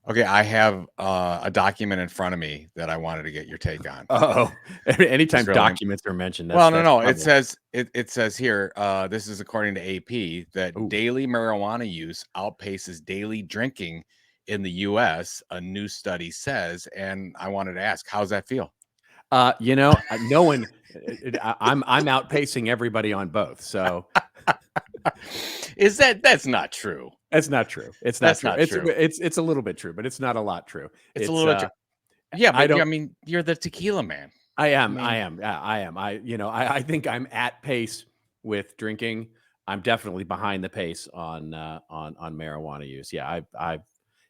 Okay, I have a document in front of me that I wanted to get your take on. Oh, anytime It's really documents are mentioned, well, that's no. It trouble. says it says here. This is according to AP that Ooh. daily marijuana use outpaces daily drinking in the U.S. A new study says, and I wanted to ask, how's that feel? No one. I'm outpacing everybody on both. So That's not true? that's not true. It's not That's true. not It's true. it's a little bit true, but it's not a lot true. It's a It's little bit. Yeah, I but don't. I mean, you're the tequila man. I I am. I mean, am. I am. I think I'm at pace with drinking. I'm definitely behind the pace on marijuana use. Yeah, I've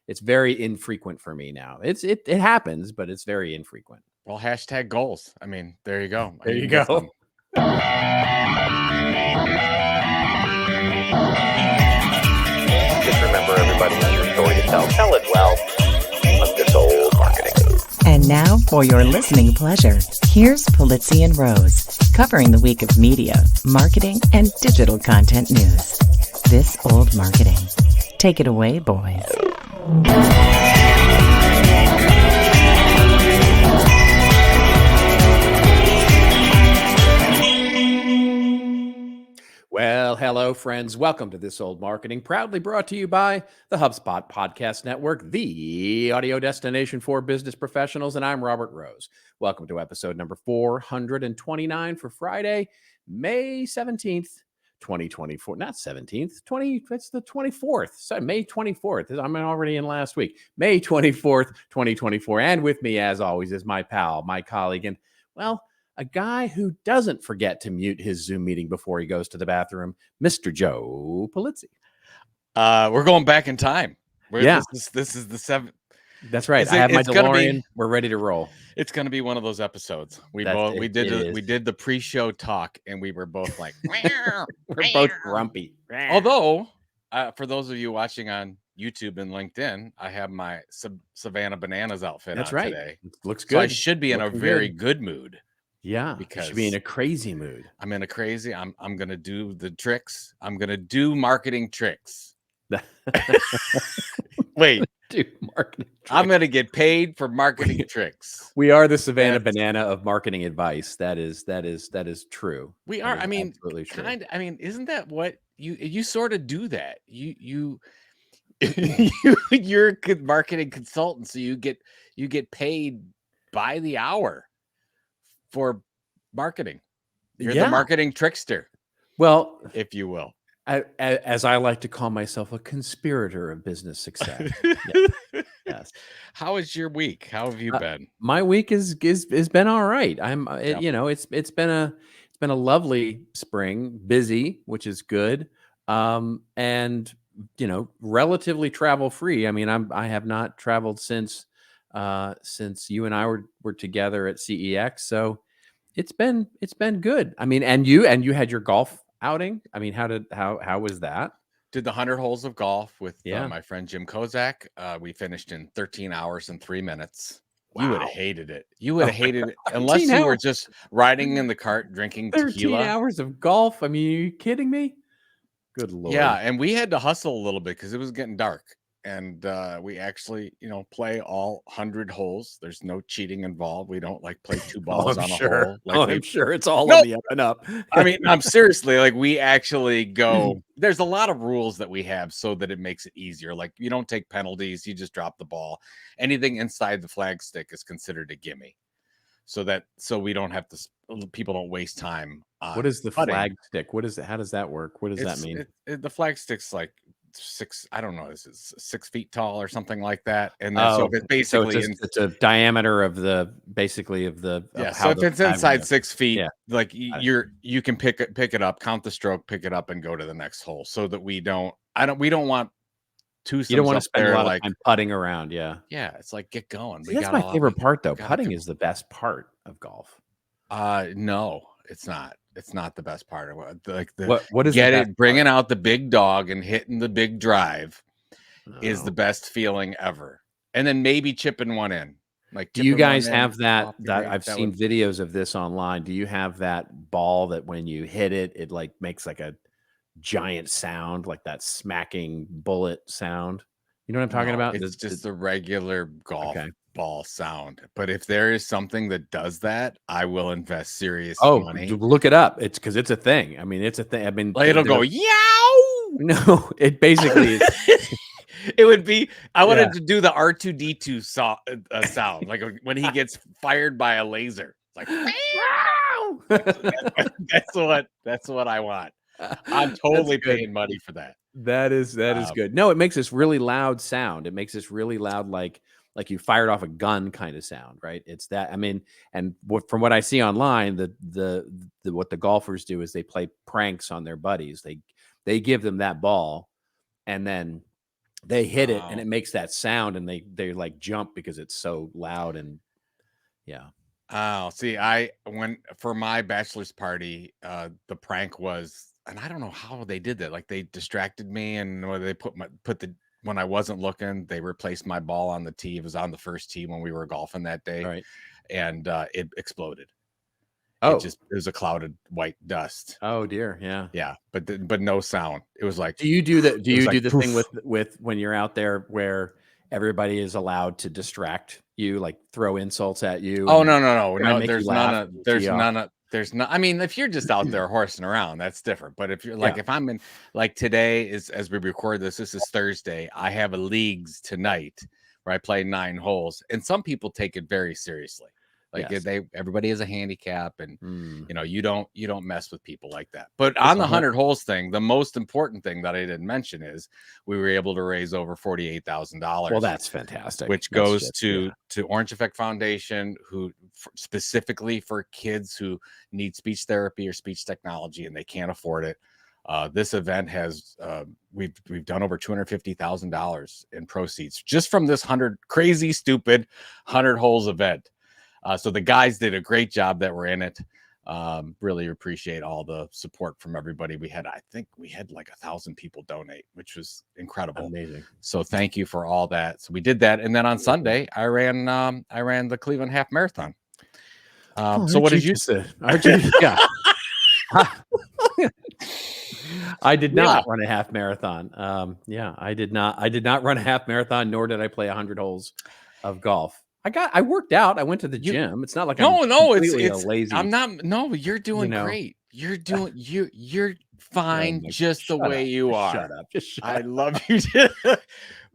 it's very infrequent for me now. It happens, but it's very infrequent. well, hashtag goals. I mean, there you go. There You you can get go. some. Just remember, everybody has a story to tell. Tell it well. Of this old marketing. And now, for your listening pleasure, here's Pulizzi and Rose, covering the week of media, marketing, and digital content news. This old marketing. Take it away, boys. Well, hello, friends. Welcome to This Old Marketing, proudly brought to you by the HubSpot Podcast Network, the audio destination for business professionals. And I'm Robert Rose. Welcome to episode number 429 for Friday, May 17th, 2024. Not 17th, it's the 24th. So May 24th. I'm already in last week. May 24th, 2024. And with me, as always, is my pal, my colleague, and, well, a guy who doesn't forget to mute his Zoom meeting before he goes to the bathroom, Mr. Joe Pulizzi. We're going back in time. Yeah. This is the seventh. That's right. I have my DeLorean. We're ready to roll. It's going to be one of those episodes. We It did the pre-show talk, and we were both like, we're both grumpy. Although, for those of you watching on YouTube and LinkedIn, I have my Savannah Bananas outfit That's on right. today. It looks good. So I should be in a very good mood. Yeah, because you should be in a crazy mood. I'm in a crazy. I'm gonna do the tricks. I'm gonna do marketing tricks. Wait, do marketing tricks. I'm gonna get paid for marketing tricks. We are the Savannah Banana of marketing advice. That is true. We are. I mean, kind of. I mean, isn't that what you sort of do that? You're a marketing consultant, so you get paid by the hour for marketing. You're the marketing trickster. Well, if you will. As I like to call myself, a conspirator of business success. Yes. How is your week? How have you been? My week has been all right. It's been a lovely spring, busy, which is good. And relatively travel free. I mean, I have not traveled since you and I were together at CEX. So it's been good. I mean, and you had your golf outing. I mean, how was that? Did the 100 holes of golf with my friend Jim Kozak. We finished in 13 hours and 3 minutes. Wow. You would have hated it. You would have hated it unless you were just riding in the cart drinking 13 hours of golf. I mean, are you kidding me? Good Lord. Yeah, and we had to hustle a little bit because it was getting dark. And we actually, play all 100 holes. There's no cheating involved. We don't play two balls on a hole. I'm sure it's all on the up and up. I mean, I'm seriously we actually go. There's a lot of rules that we have so that it makes it easier. Like you don't take penalties. You just drop the ball. Anything inside the flag stick is considered a gimme. So we don't have to. People don't waste time. What is the flag stick? What is it? How does that work? What does that mean? The flag stick's like 6, I don't know, this is 6 feet tall or something like that. And then, so it's basically it's a diameter of the so if it's inside 6 feet, you can pick it up, count the stroke, pick it up, and go to the next hole. So that we don't want you don't want to spend a lot of time putting around. Yeah, it's like get going. That's my favorite part, though. Putting is the best part of golf. No, it's not. It's not the best part of it. What is bringing out the big dog and hitting the big drive is the best feeling ever. And then maybe chipping one in. Do you guys have that? I've seen videos of this online. Do you have that ball that when you hit it, it makes a giant sound, like that smacking bullet sound? You know what I'm talking No, about? it's just the regular golf Okay. ball sound. But if there is something that does that, I will invest serious Oh, money. look it up. It's because it's a thing. I mean, it's a thing. I mean, Like it'll go yow. No, it basically is. It would be. I Yeah. wanted to do the R2D2 sound, like when he gets fired by a laser. It's like that's what I want. I'm totally paying money for that. That is good. No, it makes this really loud sound. It makes this really loud, like you fired off a gun kind of sound, right? It's that. I mean, and from what I see online, the what the golfers do is they play pranks on their buddies. They give them that ball, and then they hit it, and it makes that sound, and they like jump because it's so loud. And yeah. Oh, see, when for my bachelor's party, the prank was, and I don't know how they did that. Like they distracted me, and they when I wasn't looking, they replaced my ball on the tee. It was on the first tee when we were golfing that day, Right. and it exploded. Oh, it was a clouded white dust. Oh dear. Yeah. Yeah, but no sound. It was like, do you do that? Do you do the poof. thing with when you're out there where everybody is allowed to distract you, like throw insults at you? Oh, and no. make you There's laugh none of, and there's tee off? none of, there's not. I mean, if you're just out there horsing around, that's different. But if you're like, Yeah. if I'm in, like today is, as we record this is Thursday. I have a leagues tonight where I play 9 holes, and some people take it very seriously. Like Yes. everybody has a handicap, and Mm. you don't mess with people like that. But on the 100 holes thing, the most important thing that I didn't mention is we were able to raise over $48,000. Well, that's fantastic. Which That's goes just- to Orange Effect Foundation, who specifically for kids who need speech therapy or speech technology and they can't afford it. This event has we've done over $250,000 in proceeds just from this crazy stupid 100 holes event. So the guys did a great job that were in it. Really appreciate all the support from everybody. I think we had like 1,000 people donate, which was incredible. Amazing. So thank you for all that. So we did that, and then on Sunday I ran the Cleveland Half Marathon. So what did you say? Yeah. I did not run a half marathon. I did not run a half marathon, nor did I play 100 holes of golf. I worked out. I went to the gym. It's not like no, it's a lazy. I'm not. No, you're doing great. You're doing you're fine just the way you are. Shut up. Just shut I up. love you.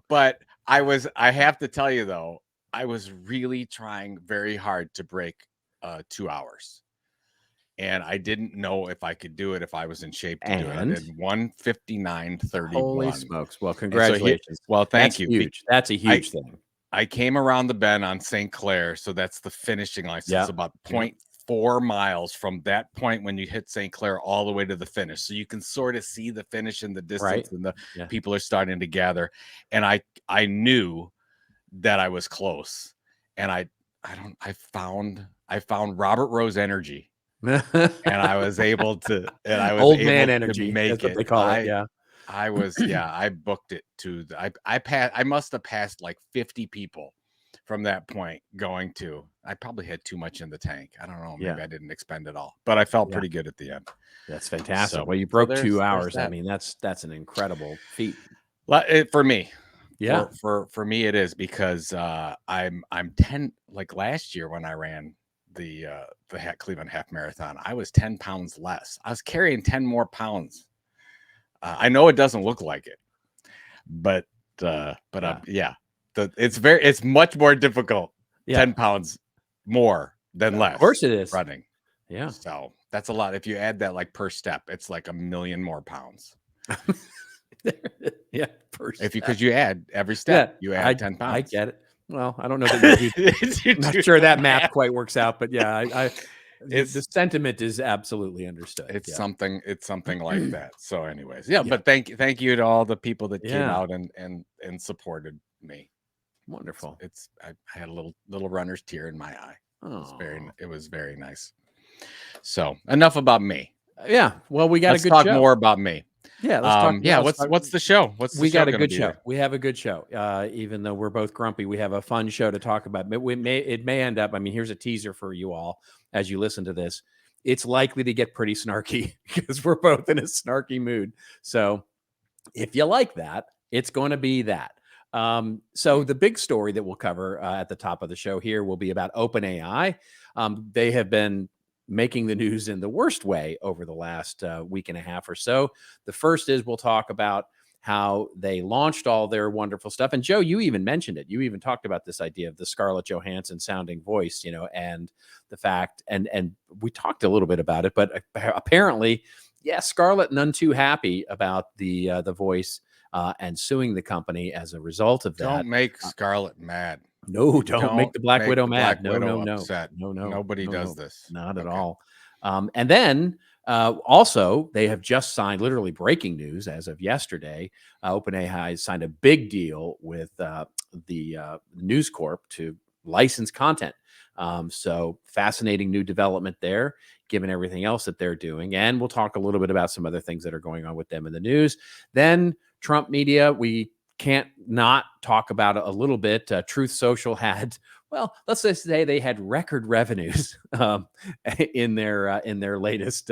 But I have to tell you though, I was really trying very hard to break 2 hours. And I didn't know if I could do it if I was in shape to do it. I did 1:59:31. Holy smokes. Well, congratulations. Thank you. Huge. That's a huge thing. I came around the bend on St. Clair, so that's the finishing line. So it's about 0.4 miles from that point when you hit St. Clair all the way to the finish. So you can sort of see the finish in the distance, and the people are starting to gather. And I knew that I was close. And I found Robert Rose energy. And I was able to, old man energy. Make That's what they call it. Yeah. I booked it to I must have passed like 50 people from that point going to. I probably had too much in the tank. I don't know. Maybe I didn't expend it all, but I felt pretty good at the end. That's fantastic. So, well, you broke 2 hours. That. I mean, that's an incredible feat. For me. Yeah. For me it is, because I'm 10, like last year when I ran the Cleveland Half Marathon, I was 10 pounds less. I was carrying 10 more pounds. I know it doesn't look like it, but it's much more difficult. 10 pounds more than less. Of course it is. Running. Yeah. So that's a lot. If you add that like per step, it's like 1 million more pounds. Yeah. Because you add every step, you add 10 pounds. I get it. Well, I don't know that I'm not sure that math quite works out, but yeah, the sentiment is absolutely understood. It's something like that. So anyways, but thank you to all the people that came out and supported me. Wonderful. I had a little runner's tear in my eye. It was very nice. So enough about me. Yeah. Well, we got Let's a good talk show. more about me. Yeah, let's talk. What's the show? We got a good show. We have a good show. Even though we're both grumpy, we have a fun show to talk about. But it may end up. I mean, here's a teaser for you all as you listen to this. It's likely to get pretty snarky because we're both in a snarky mood. So if you like that, it's going to be that. So the big story that we'll cover at the top of the show here will be about OpenAI. They have been making the news in the worst way over the last week and a half or so. The first is we'll talk about how they launched all their wonderful stuff. And Joe, you even mentioned it. You even talked about this idea of the Scarlett Johansson sounding voice, and the fact, and we talked a little bit about it, but apparently, yeah, Scarlett none too happy about the voice and suing the company as a result of that. Don't make Scarlett mad. No, don't make the Black Widow mad. Black Widow No. upset. No. Nobody does this. Not at all. And then also, they have just signed, literally breaking news as of yesterday, OpenAI signed a big deal with the News Corp to license content. So fascinating new development there, given everything else that they're doing. And we'll talk a little bit about some other things that are going on with them in the news. Then Trump media, we can't not talk about it a little bit. Truth Social had, well, let's just say they had record revenues in their latest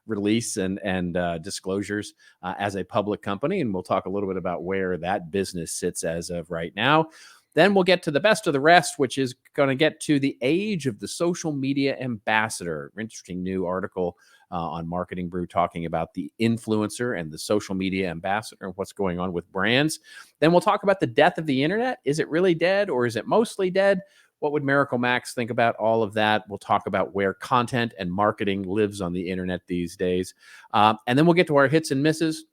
release and disclosures as a public company, and we'll talk a little bit about where that business sits as of right now. Then we'll get to the best of the rest, which is going to get to the age of the social media ambassador. Interesting new article on Marketing Brew talking about the influencer and the social media ambassador and what's going on with brands. Then we'll talk about the death of the internet. Is it really dead or is it mostly dead? What would Miracle Max think about all of that? We'll talk about where content and marketing lives on the internet these days. And then we'll get to our hits and misses.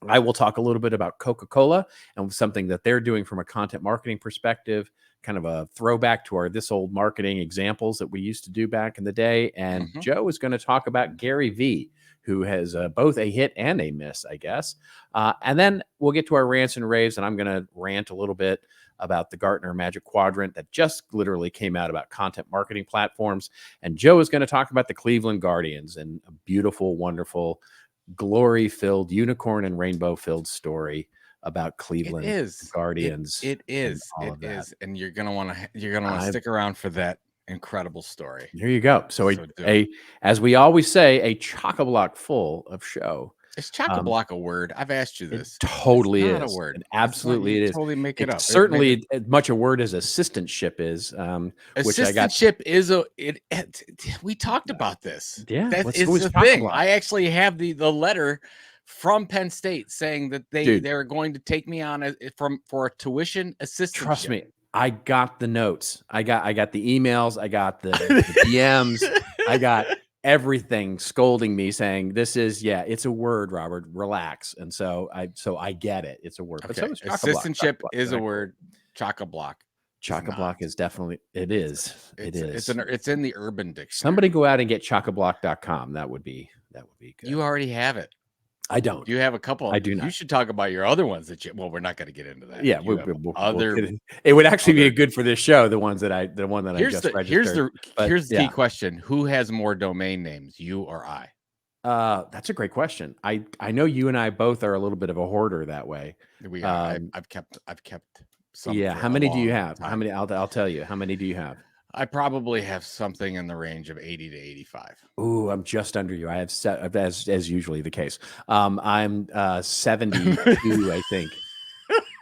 I will talk a little bit about Coca-Cola and something that they're doing from a content marketing perspective, kind of a throwback to our This Old Marketing examples that we used to do back in the day. And Joe is going to talk about GaryVee, who has both a hit and a miss, I guess. And then we'll get to our rants and raves, and I'm going to rant a little bit about the Gartner Magic Quadrant that just literally came out about content marketing platforms. And Joe is going to talk about the Cleveland Guardians and a beautiful, wonderful, glory-filled, unicorn and rainbow-filled story about Cleveland Guardians. It is, and you're gonna want to stick around for that incredible story. There you go. So as we always say, a chock-a-block full of show. Is chock-a-block a word? I've asked you this. It totally is. Not a word. Absolutely, it is. Totally make it up. Certainly, as much a word as assistantship is. Assistantship is we talked about this. Yeah, that is the thing. I actually have the letter from Penn State saying that they're going to take me on for a tuition assistantship. Trust me, I got the notes. I got the emails. I got the DMs. I got everything scolding me saying it's a word, Robert, relax. And so I get it. It's a word. Okay. But so is assistantship is a word. Chock-a-block is definitely it is. It's in the Urban Dictionary. Somebody go out and get chockablock.com. That would be good. You already have it. I don't. You have a couple. I do not. You should talk about your other ones that we're not going to get into that. Yeah, it would actually be good for this show. The one that I just registered. Here's the key question: who has more domain names, you or I? That's a great question. I know you and I both are a little bit of a hoarder that way. We are. I've kept some. Yeah. How many do you have? How many? I'll tell you. How many do you have? I probably have something in the range of 80 to 85. Ooh, I'm just under you. I have as usually the case. I'm 72, I think.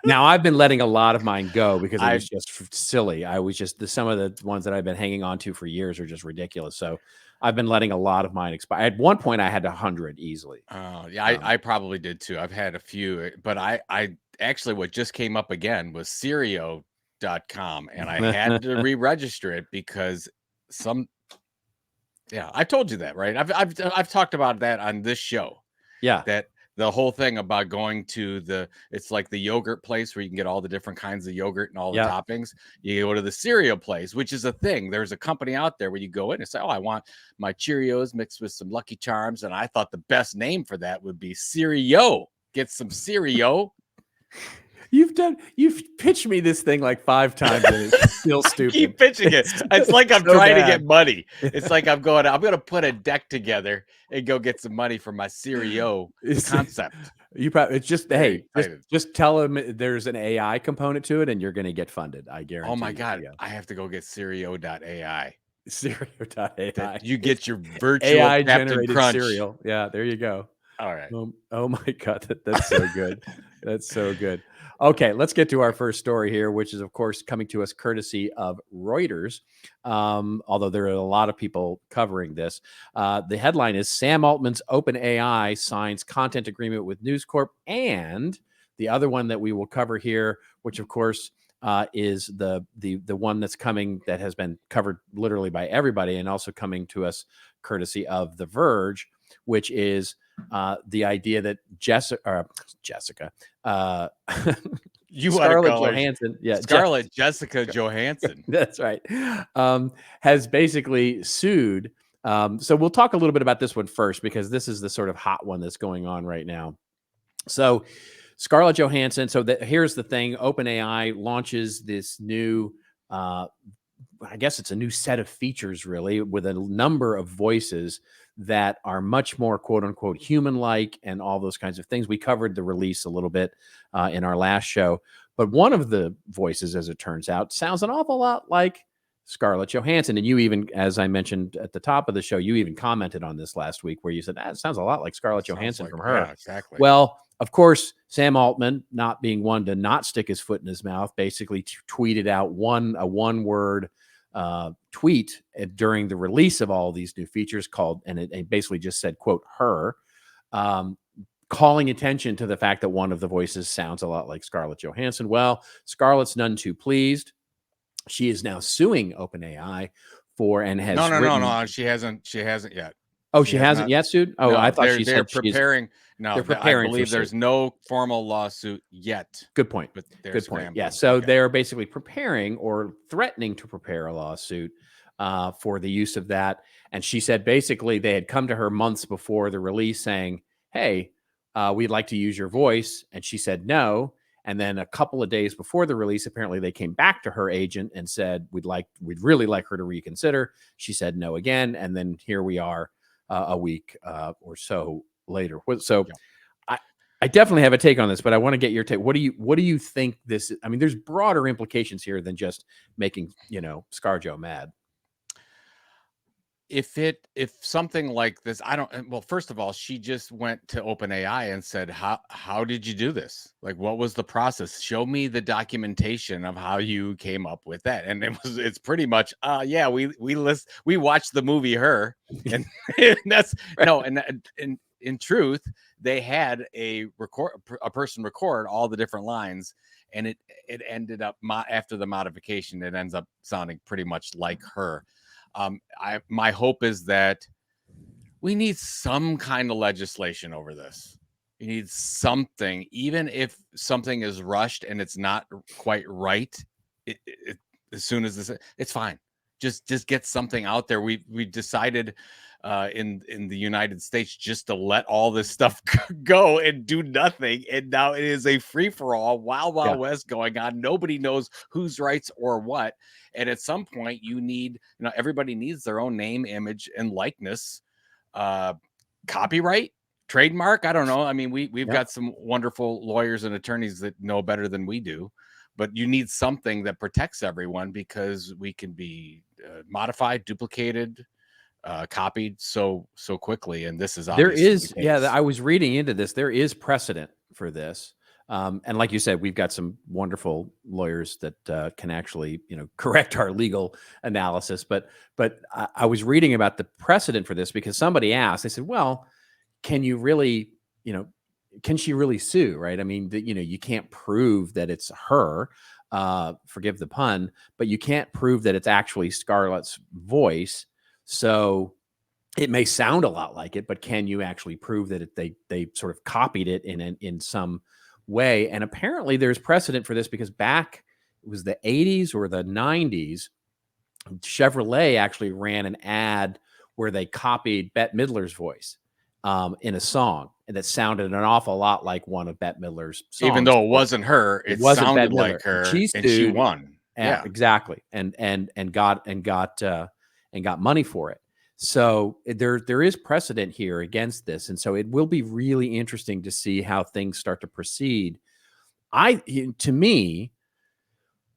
Now I've been letting a lot of mine go because it was just silly. I was just some of the ones that I've been hanging on to for years are just ridiculous. So I've been letting a lot of mine expire. At one point, I had 100 easily. Oh, yeah, I probably did too. I've had a few, but I actually what just came up again was Sirio.com, and I had to re-register it because I told you that, right? I've talked about that on this show. Yeah, that the whole thing about going to it's like the yogurt place where you can get all the different kinds of yogurt and all the toppings. You go to the cereal place, which is a thing. There's a company out there where you go in and say, "Oh, I want my Cheerios mixed with some Lucky Charms," and I thought the best name for that would be Cereal. Get some cereal. You've pitched me this thing like 5 times and it's still stupid. Keep pitching it. It's like I'm trying to get money. It's like I'm going to put a deck together and go get some money for my Cereal concept. It's just just tell them there's an AI component to it and you're going to get funded. I guarantee. Oh my God. I have to go get Cereal.ai. Cereal.ai. You get your virtual AI Captain generated Crunch cereal. Yeah, there you go. All right. Oh my God, that's so good. That's so good. Okay, let's get to our first story here, which is, of course, coming to us courtesy of Reuters. Although there are a lot of people covering this. The headline is Sam Altman's OpenAI signs content agreement with News Corp, and the other one that we will cover here, which of course is the one that's coming, that has been covered literally by everybody, and also coming to us courtesy of The Verge, which is the idea that Jessica, You want to Scarlett call her Johansson, Scarlett Jessica Johansson. that's right, has basically sued. So we'll talk a little bit about this one first, because this is the sort of hot one that's going on right now. So Scarlett Johansson. So here's the thing: OpenAI launches this new, I guess it's a new set of features, really, with a number of voices that are much more quote unquote human-like and all those kinds of things. We covered the release a little bit in our last show, but one of the voices, as it turns out, sounds an awful lot like Scarlett Johansson. And you even, as I mentioned at the top of the show, you even commented on this last week, where you said, that sounds a lot like Scarlett Johansson from her. Yeah, exactly. Well, of course, Sam Altman, not being one to not stick his foot in his mouth, basically tweeted out a one-word tweet during the release of all these new features called, and it basically just said, quote, her, calling attention to the fact that one of the voices sounds a lot like Scarlett Johansson. Well, Scarlett's none too pleased. She is now suing OpenAI for, and has no. She hasn't yet. Oh, she hasn't yet sued? Oh, No, I thought they're preparing. No, they're preparing. I believe there's no formal lawsuit yet. Good point. But good point. Yeah. So they're basically preparing or threatening to prepare a lawsuit for the use of that. And she said basically they had come to her months before the release saying, hey, we'd like to use your voice. And she said no. And then a couple of days before the release, apparently they came back to her agent and said, we'd really like her to reconsider. She said no again. And then here we are a week or so later. So yeah. I definitely have a take on this, but I want to get your take. What do you think this is? I mean, there's broader implications here than just making, ScarJo mad. If something like this, well, first of all, she just went to OpenAI and said, how did you do this? Like, what was the process? Show me the documentation of how you came up with that. And it's pretty much, yeah, we watched the movie Her, and that's no, and in truth, they had a person record all the different lines, and it ended up after the modification, it ends up sounding pretty much like her. My hope is that we need some kind of legislation over this. We need something, even if something is rushed and it's not quite right. As soon as this, it's fine. Just get something out there. We decided in the United States just to let all this stuff go and do nothing, and now it is a free-for-all, wild west going on. Nobody knows whose rights or what, and at some point you need, everybody needs their own name, image, and likeness, copyright, trademark. I don't know. I mean, we've got some wonderful lawyers and attorneys that know better than we do, but you need something that protects everyone, because we can be modified, duplicated, copied so quickly, and this is obviously there is I was reading into this. There is precedent for this, and like you said, we've got some wonderful lawyers that can actually correct our legal analysis. But I was reading about the precedent for this, because somebody asked. They said, well, can you really can she really sue, right? I mean, you can't prove that it's her, forgive the pun, but you can't prove that it's actually Scarlett's voice. So it may sound a lot like it, but can you actually prove that they sort of copied it in some way? And apparently there's precedent for this, because back, it was the 80s or the 90s, Chevrolet actually ran an ad where they copied Bette Midler's voice in a song, and that sounded an awful lot like one of Bette Midler's songs. Even though it wasn't her, it sounded like her, and she won. Yeah, exactly. And got money for it. So there is precedent here against this. And so it will be really interesting to see how things start to proceed. To me,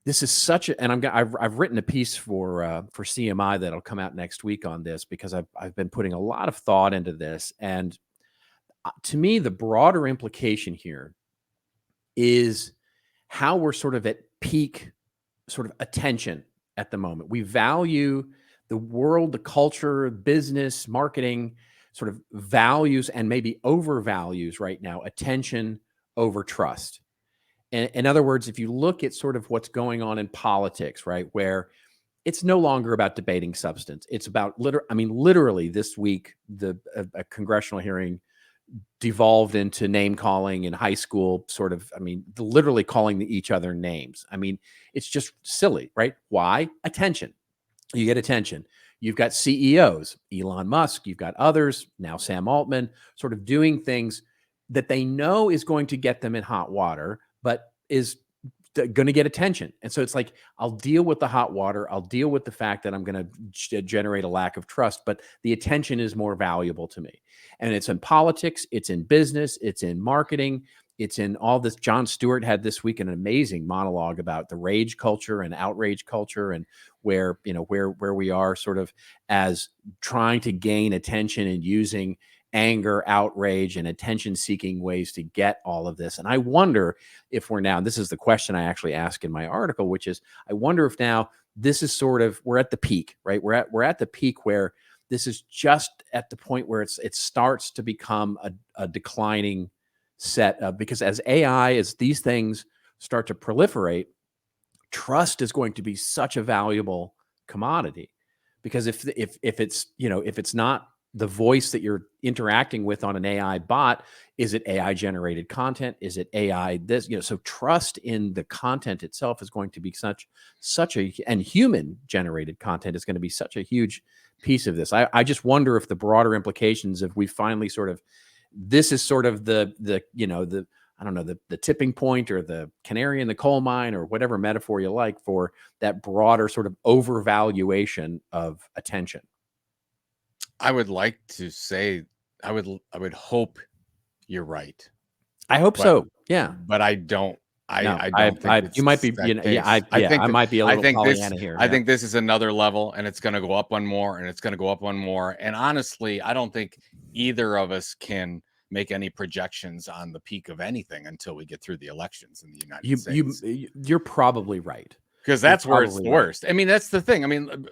this is such a, and I've written a piece for CMI that'll come out next week on this, because I've been putting a lot of thought into this, and to me, the broader implication here is how we're sort of at peak sort of attention at the moment. We value the world, the culture, business, marketing sort of values and maybe overvalues right now attention over trust. In other words, if you look at sort of what's going on in politics, right, where it's no longer about debating substance. It's about literally this week, a congressional hearing devolved into name calling in high school, sort of, literally calling each other names. It's just silly, right? Why? Attention. You get attention. You've got CEOs, Elon Musk, you've got others, now Sam Altman, sort of doing things that they know is going to get them in hot water, but is going to get attention. And so it's like, I'll deal with the hot water. I'll deal with the fact that I'm going to generate a lack of trust, but the attention is more valuable to me. And it's in politics, it's in business, it's in marketing, it's in all this. Jon Stewart had this week an amazing monologue about the rage culture and outrage culture, and where we are sort of as trying to gain attention and using anger, outrage, and attention-seeking ways to get all of this. And I wonder if we're now, this is the question I actually ask in my article, which is, I wonder if now this is sort of, we're at the peak, right? We're at the peak where this is just at the point where it starts to become a declining set of, because as these things start to proliferate, trust is going to be such a valuable commodity. Because if it's not the voice that you're interacting with on an AI bot, is it AI generated content? Is it AI this? So trust in the content itself is going to be and human generated content is going to be such a huge piece of this. I just wonder if the broader implications of we finally sort of, this is sort of the I don't know, the tipping point or the canary in the coal mine or whatever metaphor you like for that broader sort of overvaluation of attention. I would like to say, I would hope you're right. I hope so. Yeah, but I don't. I don't think you might be. I might be a little Pollyanna here. I think this is another level, and it's going to go up one more, and it's going to go up one more. And honestly, I don't think either of us can make any projections on the peak of anything until we get through the elections in the United States. You're probably right, because that's where it's the worst. I mean, that's the thing. I mean,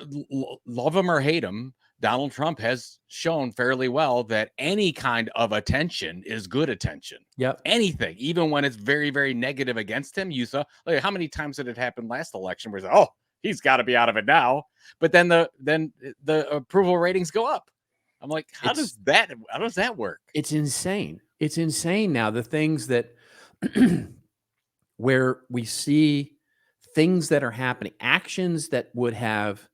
love him or hate him, Donald Trump has shown fairly well that any kind of attention is good attention. Yep. Anything, even when it's very, very negative against him. You saw, like, how many times did it happen last election where it's like, oh, he's got to be out of it now. But then the approval ratings go up. I'm like, how does that work? It's insane. It's insane now. The things that where we see things that are happening, actions that would have,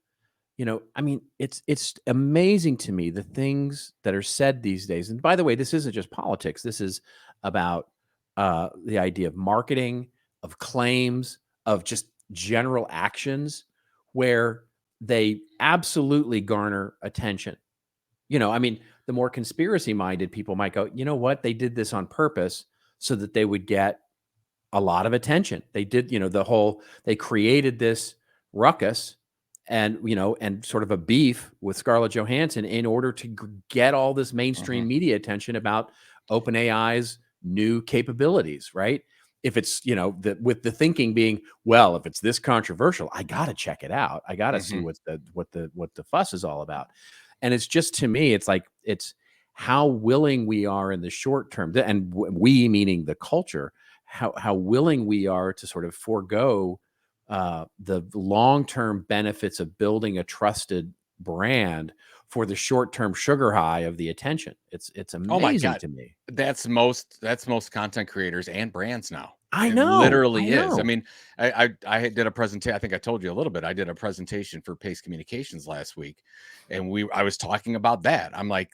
it's amazing to me, the things that are said these days. And by the way, this isn't just politics. This is about the idea of marketing, of claims, of just general actions where they absolutely garner attention. The more conspiracy minded people might go, you know what? They did this on purpose so that they would get a lot of attention. They did, they created this ruckus and sort of a beef with Scarlett Johansson in order to get all this mainstream media attention about OpenAI's new capabilities, right? If it's, with the thinking being, well, if it's this controversial, I got to check it out. I got to see what the fuss is all about. And it's just, to me, it's like, it's how willing we are in the short term, and we meaning the culture, how willing we are to sort of forego the long-term benefits of building a trusted brand for the short-term sugar high of the attention. It's amazing to me. That's most content creators and brands now. I know. It literally is. I mean, I did a presentation. I think I told you a little bit. I did a presentation for Pace Communications last week, and I was talking about that. I'm like,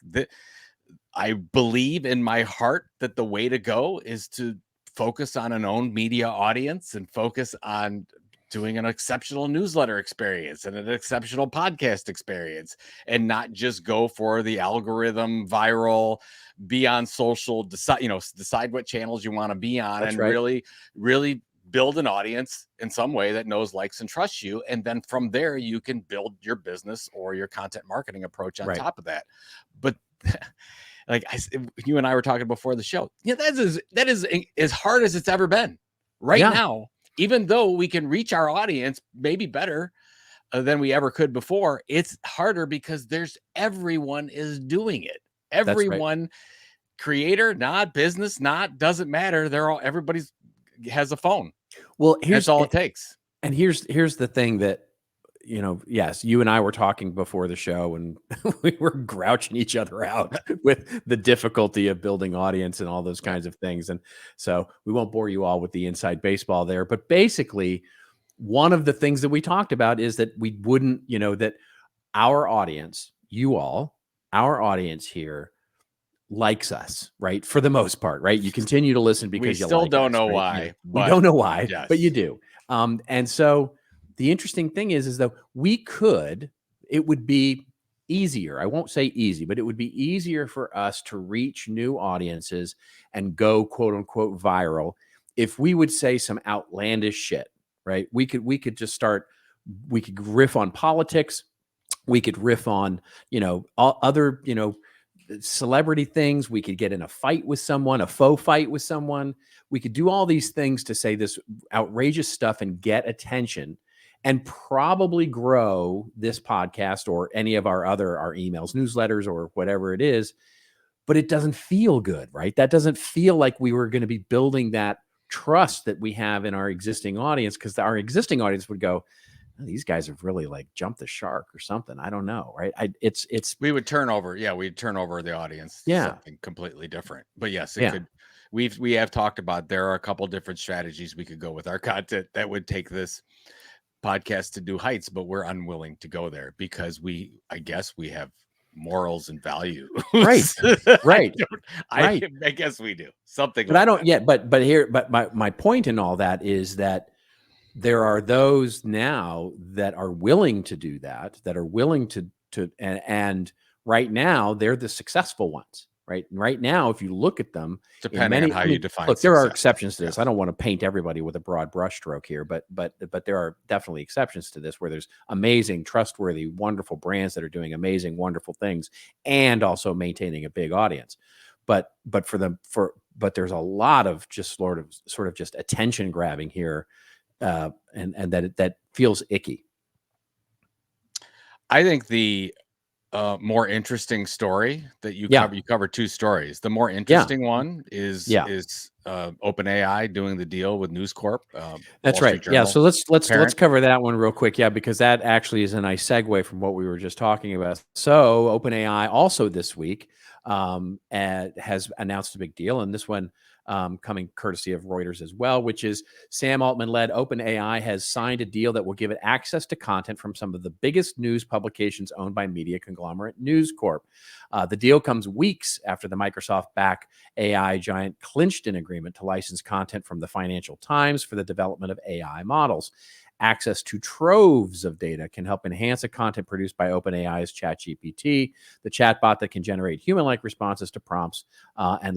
I believe in my heart that the way to go is to focus on an owned media audience and focus on doing an exceptional newsletter experience and an exceptional podcast experience, and not just go for the algorithm, viral, be on social, decide what channels you want to be on. That's and right. really build an audience in some way that knows, likes, and trusts you. And then from there, you can build your business or your content marketing approach on top of that. But like you and I were talking before the show. Yeah, that is as hard as it's ever been right now. Even though we can reach our audience maybe better than we ever could before, it's harder because everyone is doing it. Everyone, creator, not business, not doesn't matter. Everybody's has a phone. Well, that's all it takes. And here's the thing that, yes, you and I were talking before the show and we were grouching each other out with the difficulty of building audience and all those kinds of things. And so we won't bore you all with the inside baseball there, but basically one of the things that we talked about is that we wouldn't, that our audience, our audience here likes us, right? For the most part, right? You continue to listen because you still like don't us, know right? why. We don't know why, yes. but you do. And so the interesting thing is though it would be easier. I won't say easy, but it would be easier for us to reach new audiences and go quote unquote viral if we would say some outlandish shit, right? We could just start, we could riff on politics. We could riff on, all other, celebrity things. We could get in a fight with someone, a faux fight with someone. We could do all these things to say this outrageous stuff and get attention and probably grow this podcast or any of our emails, newsletters, or whatever it is. But it doesn't feel good, right? That doesn't feel like we were going to be building that trust that we have in our existing audience, because our existing audience would go, these guys have really like jumped the shark or something. I don't know. Right. We would turn over. Yeah. We'd turn over the audience. Yeah. Something completely different, but yes, it could. We have talked about, there are a couple different strategies we could go with our content that would take this podcast to new heights, but we're unwilling to go there because I guess we have morals and values. Right. Right. I guess we do something. But like but my point in all that is that there are those now that are willing to do that are willing to and right now they're the successful ones, right? And right now, if you look at them, depending on how you define look, success. there are exceptions to this. I don't want to paint everybody with a broad brushstroke here, but there are definitely exceptions to this where there's amazing, trustworthy, wonderful brands that are doing amazing, wonderful things and also maintaining a big audience. But there's a lot of just sort of just attention grabbing here. And that feels icky. I think the more interesting story that you cover two stories. The more interesting one is OpenAI doing the deal with News Corp. That's right. Yeah. So let's cover that one real quick. Yeah, because that actually is a nice segue from what we were just talking about. So OpenAI also this week has announced a big deal, and this one coming courtesy of Reuters as well, which is Sam Altman-led OpenAI has signed a deal that will give it access to content from some of the biggest news publications owned by media conglomerate News Corp. The deal comes weeks after the Microsoft-backed AI giant clinched an agreement to license content from the Financial Times for the development of AI models. Access to troves of data can help enhance the content produced by OpenAI's ChatGPT, the chatbot that can generate human-like responses to prompts and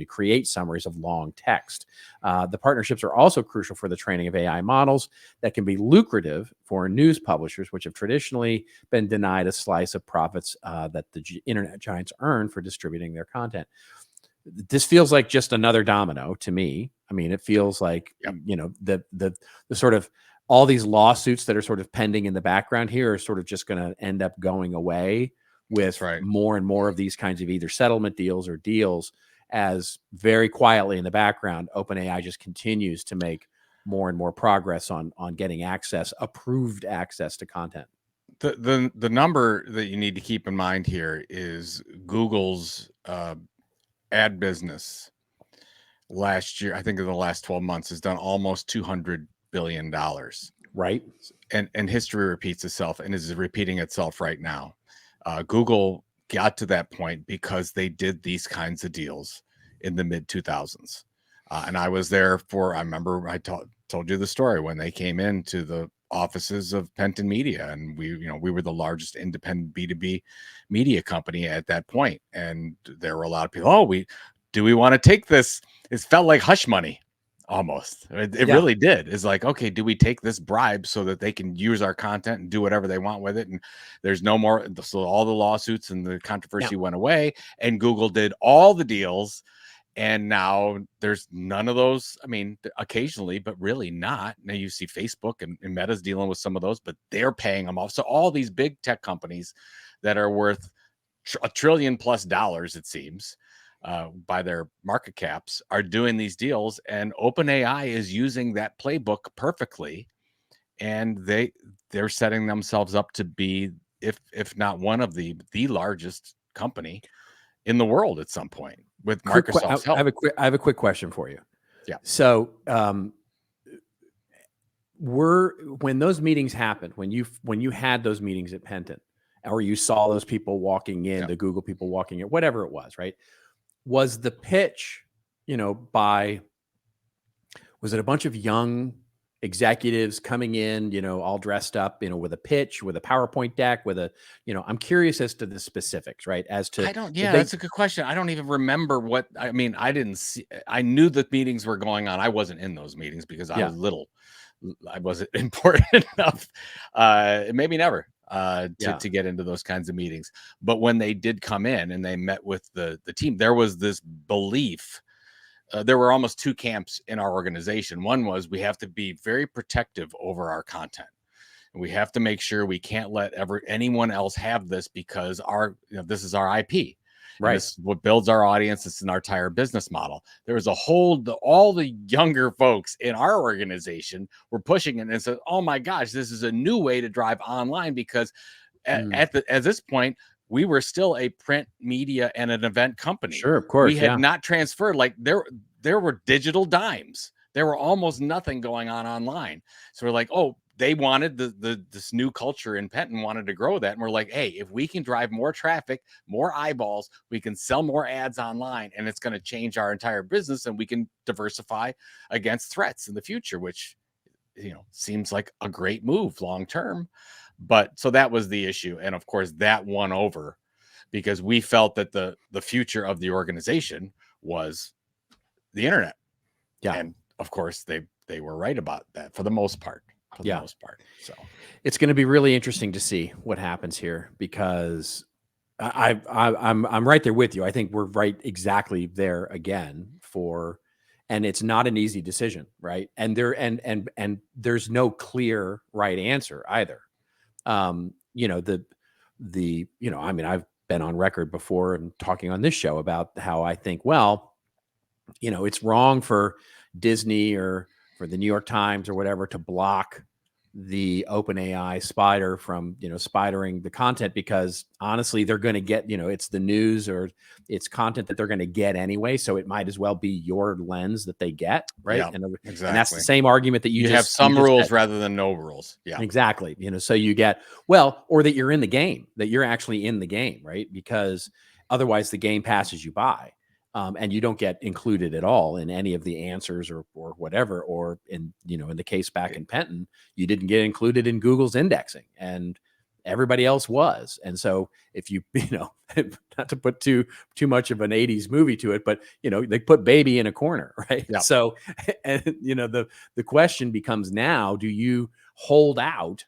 create summaries of long text. The partnerships are also crucial for the training of AI models that can be lucrative for news publishers, which have traditionally been denied a slice of profits that the internet giants earn for distributing their content. This feels like just another domino to me. I mean, it feels like, the sort of all these lawsuits that are sort of pending in the background here are sort of just going to end up going away with more and more of these kinds of either settlement deals or deals, as very quietly in the background, OpenAI just continues to make more and more progress on getting approved access to content. The number that you need to keep in mind here is Google's ad business last year, I think in the last 12 months, has done almost $200 billion. Right. And history repeats itself and is repeating itself right now. Google got to that point because they did these kinds of deals in the mid 2000s. And I was there I remember I told you the story when they came into the offices of Penton Media, and we were the largest independent B2B media company at that point. And there were a lot of people, do we want to take this? It felt like hush money almost. It Yeah. really did. It's like, okay, do we take this bribe so that they can use our content and do whatever they want with it? And there's no more. So all the lawsuits and the controversy went away, and Google did all the deals. And now there's none of those. I mean, occasionally, but really not. Now you see Facebook and Meta's dealing with some of those, but they're paying them off. So all these big tech companies that are worth $1 trillion plus, it seems, by their market caps, are doing these deals, and OpenAI is using that playbook perfectly, and they're setting themselves up to be, if not one of the largest company in the world at some point with Microsoft's help. I have a quick question for you. Yeah. So, when those meetings happened, when you had those meetings at Penton, or you saw those people walking in, the Google people walking in, whatever it was, right? Was the pitch, was it a bunch of young executives coming in, all dressed up, with a pitch, with a PowerPoint deck, I'm curious as to the specifics, right? That's a good question. I don't even remember I didn't see, I knew that meetings were going on. I wasn't in those meetings because I was little. I wasn't important enough, maybe never, to get into those kinds of meetings. But when they did come in and they met with the team, there was this belief. There were almost two camps in our organization. One was, we have to be very protective over our content, and we have to make sure we can't let anyone else have this, because this is our IP. Right. This is what builds our audience. It's in our entire business model. There was all the younger folks in our organization were pushing it and said, oh my gosh, this is a new way to drive online, because at this point, we were still a print media and an event company. Sure, of course. We had not transferred. Like there were digital dimes. There were almost nothing going on online. So we're like, oh, they wanted this new culture in Penton, wanted to grow that. And we're like, hey, if we can drive more traffic, more eyeballs, we can sell more ads online, and it's going to change our entire business, and we can diversify against threats in the future, which, seems like a great move long term. But so that was the issue. And of course that won over, because we felt that the future of the organization was the internet. Yeah. And of course they were right about that for the most part. So it's going to be really interesting to see what happens here, because I'm right there with you. I think we're right exactly there again and it's not an easy decision, right? And there's no clear right answer either. I've been on record before and talking on this show about how I think, it's wrong for Disney or for the New York Times or whatever to block the OpenAI spider from, spidering the content, because honestly, they're going to get, it's the news or it's content that they're going to get anyway. So it might as well be your lens that they get. Right. Yeah, and exactly. And that's the same argument that you have some rules rather than no rules. Yeah, exactly. So you get, or that you're in the game, that you're actually in the game, right? Because otherwise the game passes you by. And you don't get included at all in any of the answers or whatever, or in the case back in Penton, you didn't get included in Google's indexing, and everybody else was. And so if you, not to put too much of an 80s movie to it, but they put baby in a corner, right? Yep. So, and the question becomes now, do you hold out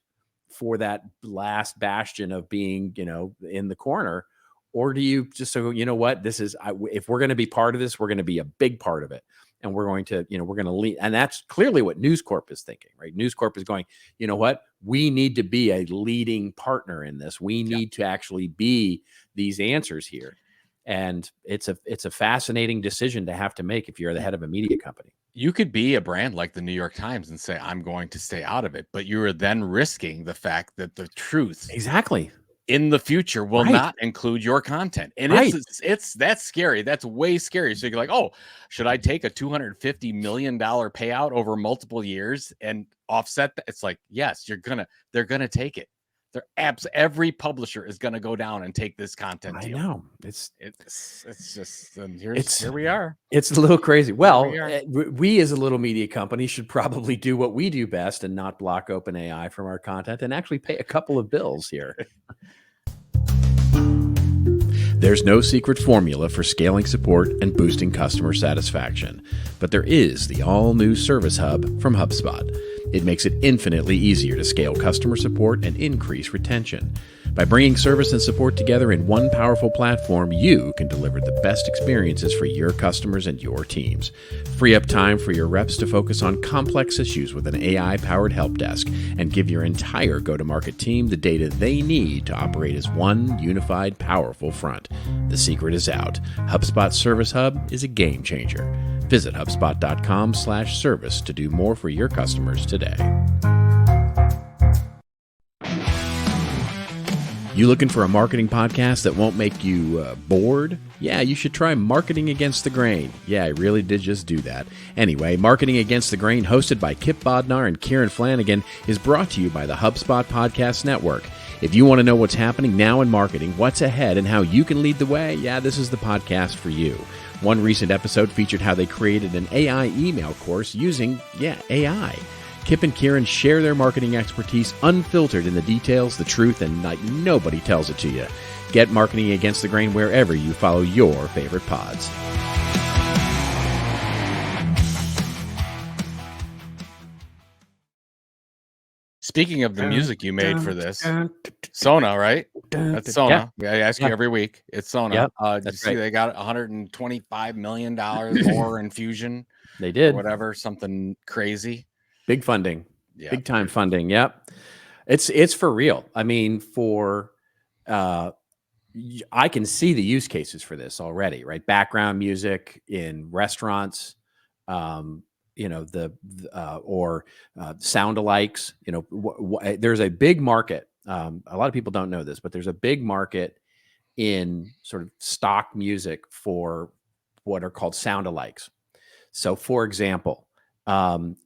for that last bastion of being, in the corner? Or do you just say, if we're going to be part of this, we're going to be a big part of it. And we're going to, we're going to lead. And that's clearly what News Corp is thinking, right? News Corp is going, we need to be a leading partner in this. We need to actually be these answers here. And it's a fascinating decision to have to make if you're the head of a media company. You could be a brand like the New York Times and say, I'm going to stay out of it. But you are then risking the fact that the truth in the future will not include your content. And that's scary. That's way scary. So you're like, oh, should I take a $250 million payout over multiple years and offset that? It's like, yes, they're going to take it. Every publisher is going to go down and take this content deal. I know it's just, here we are. It's a little crazy. Well, we as a little media company should probably do what we do best and not block OpenAI from our content, and actually pay a couple of bills here. There's no secret formula for scaling support and boosting customer satisfaction, but there is the all-new Service Hub from HubSpot. It makes it infinitely easier to scale customer support and increase retention. By bringing service and support together in one powerful platform, you can deliver the best experiences for your customers and your teams. Free up time for your reps to focus on complex issues with an AI-powered help desk and give your entire go-to-market team the data they need to operate as one unified, powerful front. The secret is out. HubSpot Service Hub is a game changer. Visit HubSpot.com/service to do more for your customers today. You looking for a marketing podcast that won't make you bored? Yeah, you should try Marketing Against the Grain. Yeah, I really did just do that. Anyway, Marketing Against the Grain, hosted by Kip Bodnar and Kieran Flanagan, is brought to you by the HubSpot Podcast Network. If you want to know what's happening now in marketing, what's ahead, and how you can lead the way, yeah, this is the podcast for you. One recent episode featured how they created an AI email course using, AI. Kip and Kieran share their marketing expertise unfiltered in the details, the truth, and like nobody tells it to you. Get Marketing Against the Grain wherever you follow your favorite pods. Speaking of the music you made for this, Sona, right? That's Sona. I ask you every week. It's Sona. Yep, Did you that's see right. they got $125 million more infusion? They did. Or whatever, something crazy. Big funding. Yeah, Big time funding. Yep. It's for real. I mean, I can see the use cases for this already, right? Background music in restaurants, or sound alikes. There's a big market. A lot of people don't know this, but there's a big market in sort of stock music for what are called sound alikes. So, for example,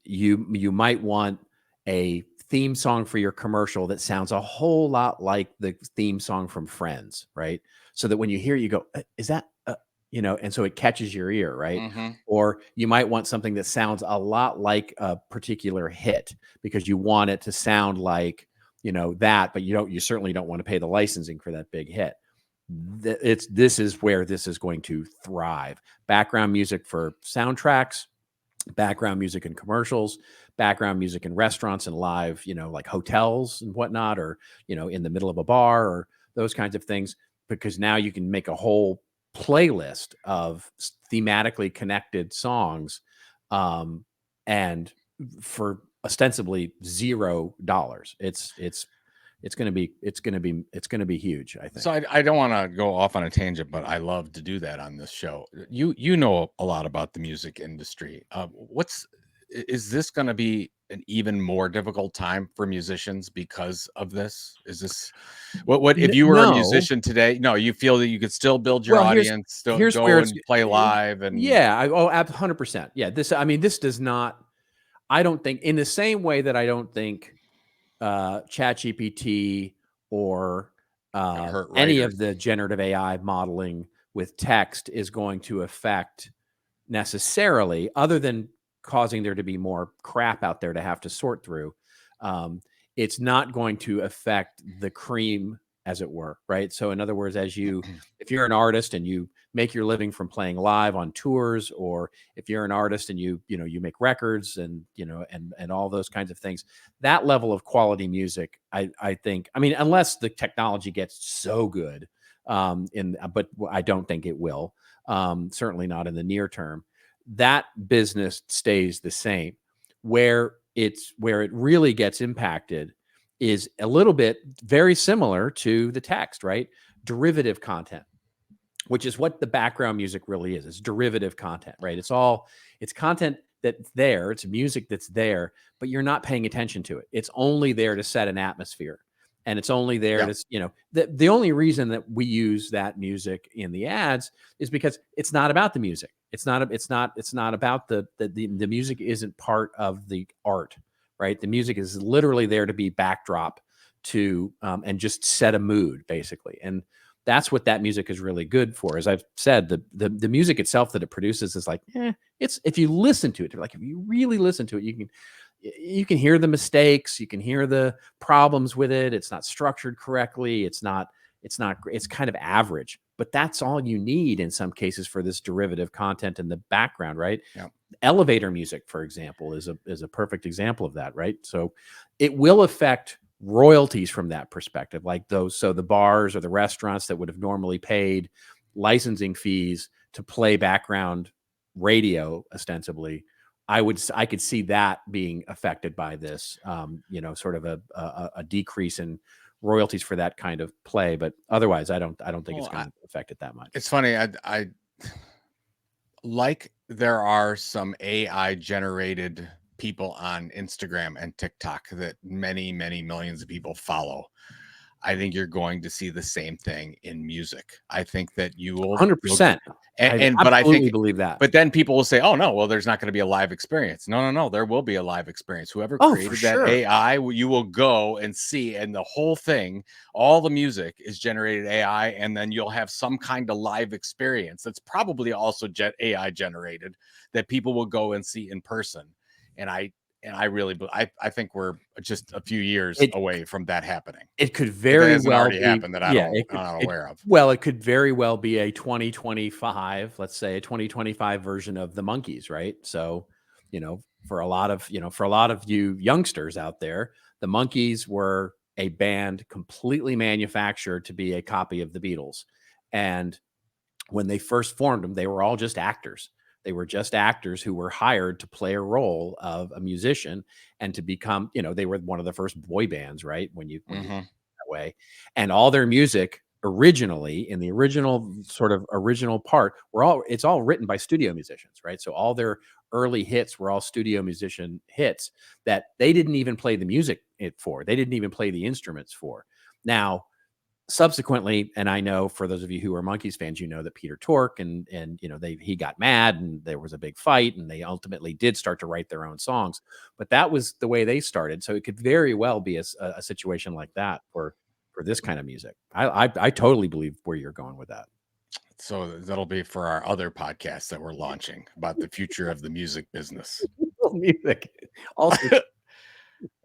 you might want a theme song for your commercial that sounds a whole lot like the theme song from Friends, right? So that when you hear it, you go, is that, and so it catches your ear, right? Mm-hmm. Or you might want something that sounds a lot like a particular hit because you want it to sound like, that, but you certainly don't want to pay the licensing for that big hit. This is where this is going to thrive. Background music for soundtracks, background music in commercials, background music in restaurants and live, like hotels and whatnot, or, in the middle of a bar or those kinds of things, because now you can make a whole playlist of thematically connected songs, and for ostensibly $0. It's going to be huge, I think. So I don't want to go off on a tangent, but I love to do that on this show. You know a lot about the music industry. Is this going to be an even more difficult time for musicians because of this? Is this what if you were a musician today? No, you feel that you could still build your audience, still go and play live, and 100%. Yeah, this does not. I don't think, in the same way that I don't think ChatGPT or any of the generative AI modeling with text is going to affect necessarily, other than causing there to be more crap out there to have to sort through. It's not going to affect the cream, as it were, right? So in other words, if you're an artist and you make your living from playing live on tours, or if you're an artist and you make records and all those kinds of things, that level of quality music, I think, unless the technology gets so good, but I don't think it will, certainly not in the near term, that business stays the same. Where it really gets impacted is a little bit very similar to the text, right? Derivative content, which is what the background music really is. It's derivative content, right? It's content that's there. It's music that's there, but you're not paying attention to it. It's only there to set an atmosphere. And it's only there to, the only reason that we use that music in the ads is because it's not about the music. It's not about the music isn't part of the art, right? The music is literally there to be backdrop to, and just set a mood, basically. And that's what that music is really good for. As I've said, the music itself that it produces is like, it's, if you listen to it, like if you really listen to it, you can hear the mistakes, you can hear the problems with it. It's not structured correctly. It's kind of average. but that's all you need in some cases for this derivative content in the background, right? Yeah. Elevator music, for example, is a perfect example of that, right? So it will affect royalties from that perspective, like those. So the bars or the restaurants that would have normally paid licensing fees to play background radio, ostensibly, I could see that being affected by this, sort of a decrease in royalties for that kind of play. But otherwise, I don't think it's going to affect it that much. It's funny. I like there are some AI generated people on Instagram and TikTok that many, many millions of people follow. I think you're going to see the same thing in music. I think that you will 100%. but I think believe that. But then people will say, "Oh no, well, there's not going to be a live experience." No, there will be a live experience. Whoever created that AI, you will go and see, and the whole thing, all the music is generated AI, and then you'll have some kind of live experience that's probably also AI generated that people will go and see in person. And I really, I think we're just a few years away from that happening. It could very well be happened that I'm not aware of. Well, it could very well be a 2025, let's say a 2025 version of the Monkees, right? So, for a lot of you youngsters out there, the Monkees were a band completely manufactured to be a copy of the Beatles. And when they first formed them, they were all just actors. They were just actors who were hired to play a role of a musician and to become, they were one of the first boy bands, right? When you that way. And all their music originally, in the original part, it's all written by studio musicians, right? So all their early hits were all studio musician hits that they didn't even play the music for. They didn't even play the instruments for. Now, subsequently, and I know for those of you who are Monkees fans, that Peter Tork and he got mad and there was a big fight and they ultimately did start to write their own songs, but that was the way they started. So it could very well be a situation like that for this kind of music. I totally believe where you're going with that. So that'll be for our other podcast that we're launching about the future of the music business. Music, also.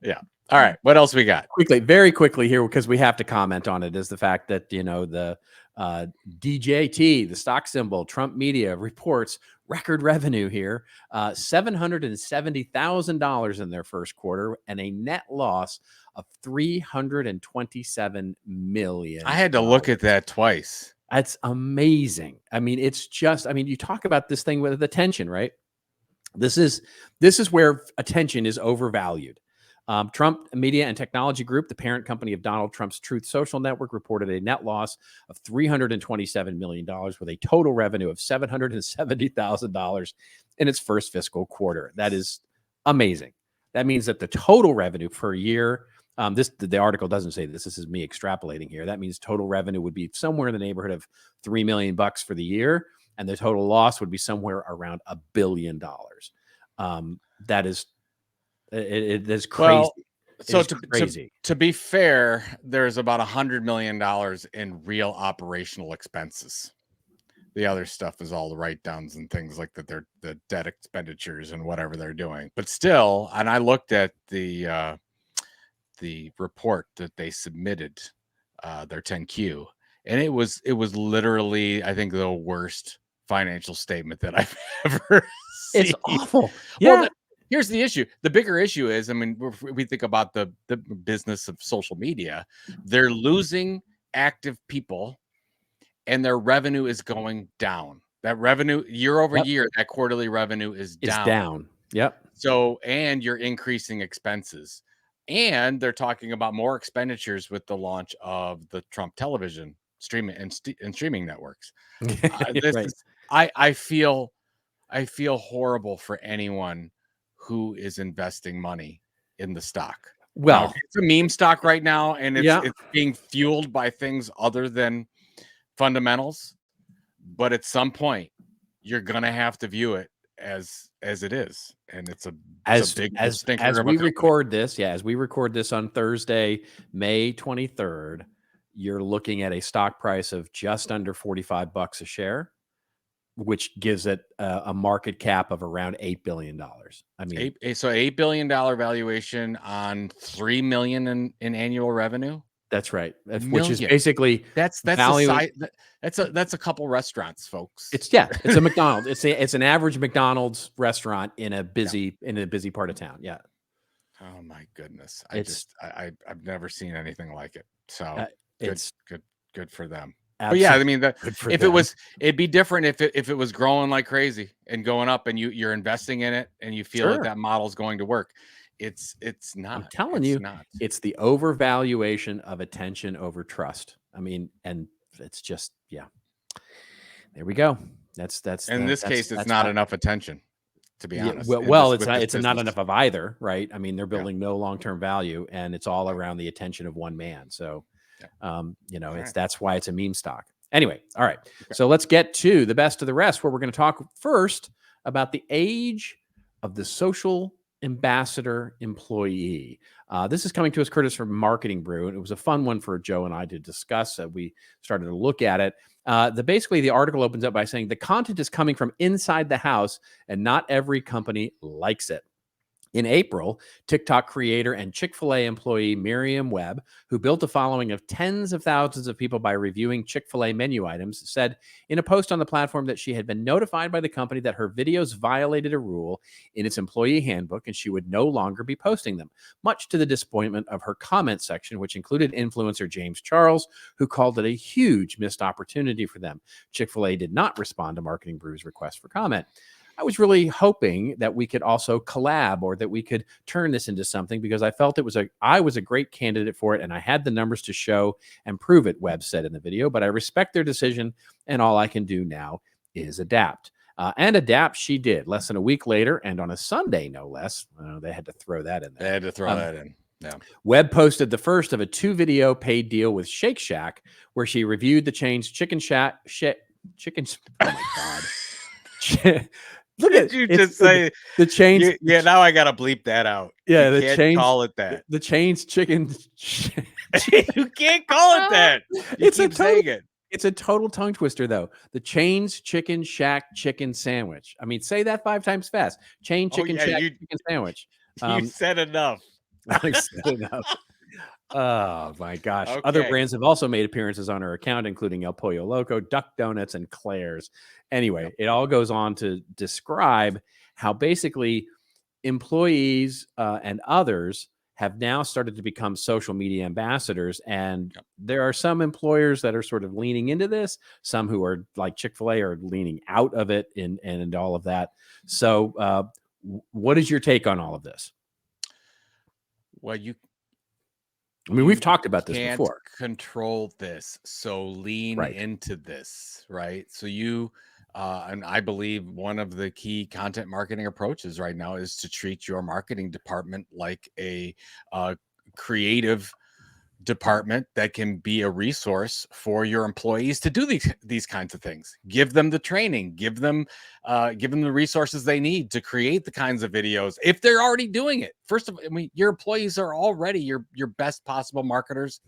Yeah. All right. What else we got? Very quickly here, because we have to comment on it, is the fact that, the DJT, the stock symbol, Trump Media reports record revenue here, $770,000 in their first quarter and a net loss of $327 million. I had to look at that twice. That's amazing. I mean, it's just, you talk about this thing with attention, right? This is where attention is overvalued. Trump Media and Technology Group, the parent company of Donald Trump's Truth Social Network, reported a net loss of $327 million with a total revenue of $770,000 in its first fiscal quarter. That is amazing. That means that the total revenue per year, the article doesn't say this is me extrapolating here. That means total revenue would be somewhere in the neighborhood of $3 million for the year, and the total loss would be somewhere around $1 billion. That is It is crazy. Well, so crazy. To be fair, there's about $100 million in real operational expenses. The other stuff is all the write-downs and things like that. They're the debt expenditures and whatever they're doing. But still, and I looked at the report that they submitted, their 10Q, and it was literally, I think, the worst financial statement that I've ever seen. It's awful. Yeah. Well, here's the issue. The bigger issue is, we think about the business of social media. They're losing active people and their revenue is going down. That revenue year over year, that quarterly revenue is down. It's down. Yep. So, and you're increasing expenses. And they're talking about more expenditures with the launch of the Trump television streaming and streaming networks. Right. I feel horrible for anyone who is investing money in the stock. Well, now, it's a meme stock right now, and it's being fueled by things other than fundamentals. But at some point, you're gonna have to view it as it is, and it's a big stinker. As we record this on Thursday, May 23rd, you're looking at a stock price of just under $45 a share, which gives it a market cap of around $8 billion. I mean, so $8 billion valuation on $3 million in annual revenue. That's right. Which is Million. basically That's valuing. that's a couple restaurants, folks. It's a McDonald's. It's an average McDonald's restaurant in a busy part of town. Yeah. Oh my goodness. I've never seen anything like it. So it's good for them. But yeah, I mean, it'd be different if it was growing like crazy and going up, and you're investing in it, and you feel like that model's going to work. It's not. I'm telling you, it's the overvaluation of attention over trust. I mean, and it's just there we go. That's in this case, it's not enough attention, to be honest. It's not enough of either, right? I mean, they're building no long-term value, and it's all around the attention of one man. So, that's why it's a meme stock. Anyway, all right. Okay. So let's get to the best of the rest, where we're going to talk first about the age of the social ambassador employee. This is coming to us courtesy from Marketing Brew, and it was a fun one for Joe and I to discuss. We started to look at it. Basically, the article opens up by saying the content is coming from inside the house, and not every company likes it. In April, TikTok creator and Chick-fil-A employee Miriam Webb, who built a following of tens of thousands of people by reviewing Chick-fil-A menu items, said in a post on the platform that she had been notified by the company that her videos violated a rule in its employee handbook and she would no longer be posting them, much to the disappointment of her comment section, which included influencer James Charles, who called it a huge missed opportunity for them. Chick-fil-A did not respond to Marketing Brew's request for comment. I was really hoping that we could also collab, or that we could turn this into something, because I felt I was a great candidate for it, and I had the numbers to show and prove it, Webb said in the video, but I respect their decision, and all I can do now is adapt. And adapt she did. Less than a week later, and on a Sunday, no less. They had to throw that in there. They had to throw that in. Yeah. Webb posted the first of a 2-video paid deal with Shake Shack, where she reviewed the chain's chicken. Oh my God. Look at you just say the chains. Yeah, now I gotta bleep that out. Yeah, you can't call it that. The chain's chicken. You can't call it that. It's a total tongue twister, though. The Chain's Chicken Shack chicken sandwich. I mean, say that 5 times fast. Chain Chicken Shack chicken sandwich. You said enough. I said enough. Oh my gosh. Okay. Other brands have also made appearances on her account, including El Pollo Loco, Duck Donuts, and Claire's. Anyway, it all goes on to describe how basically employees and others have now started to become social media ambassadors. And there are some employers that are sort of leaning into this, some who are like Chick-fil-A are leaning out of it and all of that. So what is your take on all of this? Well, we've talked about this before. Control this, so lean into this, right? So and I believe one of the key content marketing approaches right now is to treat your marketing department like a creative department that can be a resource for your employees to do these kinds of things. Give them the training, give them the resources they need to create the kinds of videos if they're already doing it. First of all, I mean, your employees are already your best possible marketers.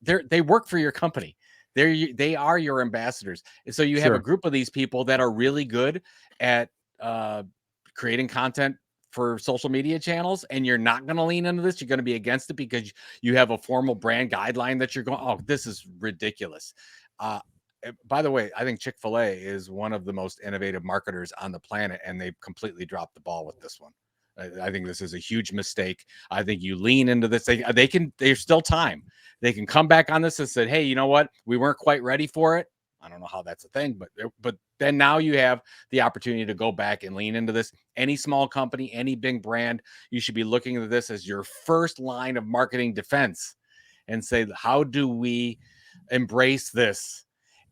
They work for your company. They are your ambassadors. And so you have a group of these people that are really good at creating content for social media channels, and you're not going to lean into this. You're going to be against it because you have a formal brand guideline that you're going, oh, this is ridiculous. By the way, I think Chick-fil-A is one of the most innovative marketers on the planet, and they've completely dropped the ball with this one. I think this is a huge mistake. I think you lean into this. There's still time. They can come back on this and say, hey, you know what? We weren't quite ready for it. I don't know how that's a thing, but then now you have the opportunity to go back and lean into this. Any small company, any big brand, you should be looking at this as your first line of marketing defense and say, how do we embrace this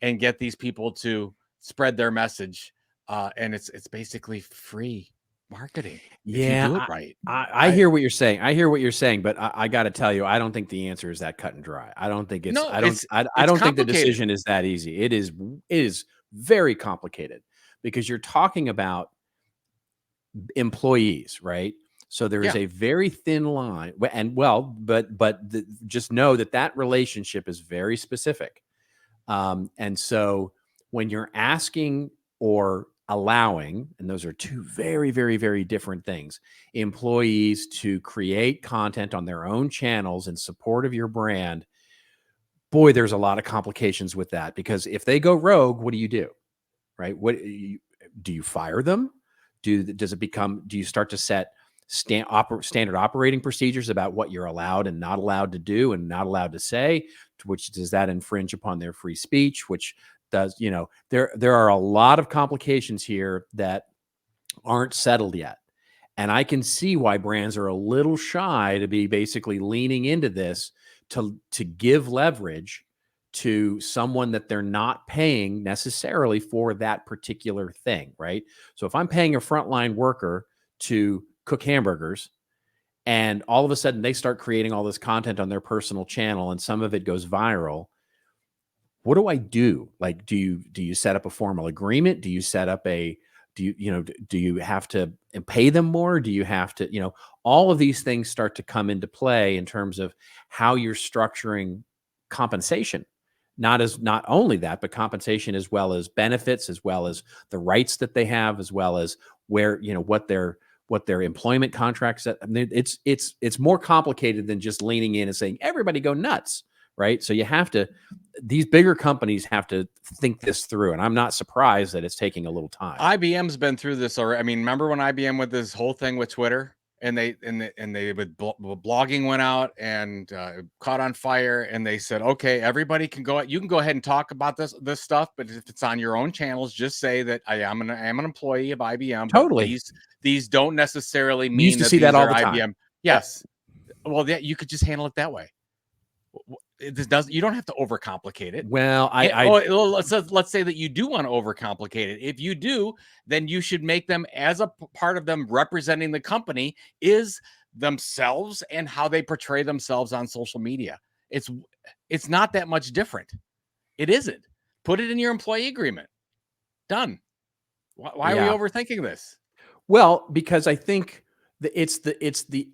and get these people to spread their message? And it's basically free marketing. Yeah, if you do it right. I hear what you're saying. But I got to tell you, I don't think the answer is that cut and dry. I don't think I don't think the decision is that easy. It is very complicated because you're talking about employees, right? So there is a very thin line, just know that relationship is very specific. And so when you're asking or allowing, and those are two very, very, very different things, employees to create content on their own channels in support of your brand, boy, there's a lot of complications with that, because if they go rogue, what do you do? Right? Do you fire them? Do you start to set standard operating procedures about what you're allowed and not allowed to do and not allowed to say, which does that infringe upon their free speech, which does, there are a lot of complications here that aren't settled yet. And I can see why brands are a little shy to be basically leaning into this to give leverage to someone that they're not paying necessarily for that particular thing, right? So if I'm paying a frontline worker to cook hamburgers, and all of a sudden they start creating all this content on their personal channel and some of it goes viral, what do I do? Like, do you set up a formal agreement? Do you set up do you have to pay them more? Do you have to, all of these things start to come into play in terms of how you're structuring compensation. Not only that, but compensation as well as benefits, as well as the rights that they have, as well as where, what their employment contracts. I mean, it's more complicated than just leaning in and saying, everybody go nuts. Right. So these bigger companies have to think this through. And I'm not surprised that it's taking a little time. IBM's been through this already. I mean, remember when IBM with this whole thing with Twitter, and they with blogging went out and caught on fire, and they said, okay, everybody can go, you can go ahead and talk about this stuff, but if it's on your own channels, just say that I am an employee of IBM. Totally. These don't necessarily mean you used to that see these that all are the time. IBM. Yes. Yeah. Well, yeah, you could just handle it that way. You don't have to overcomplicate it. Well, let's say that you do want to overcomplicate it. If you do, then you should make them, as a part of them representing the company, is themselves and how they portray themselves on social media. It's not that much different. It isn't. Put it in your employee agreement. Done. Why are we overthinking this? Well, because I think it's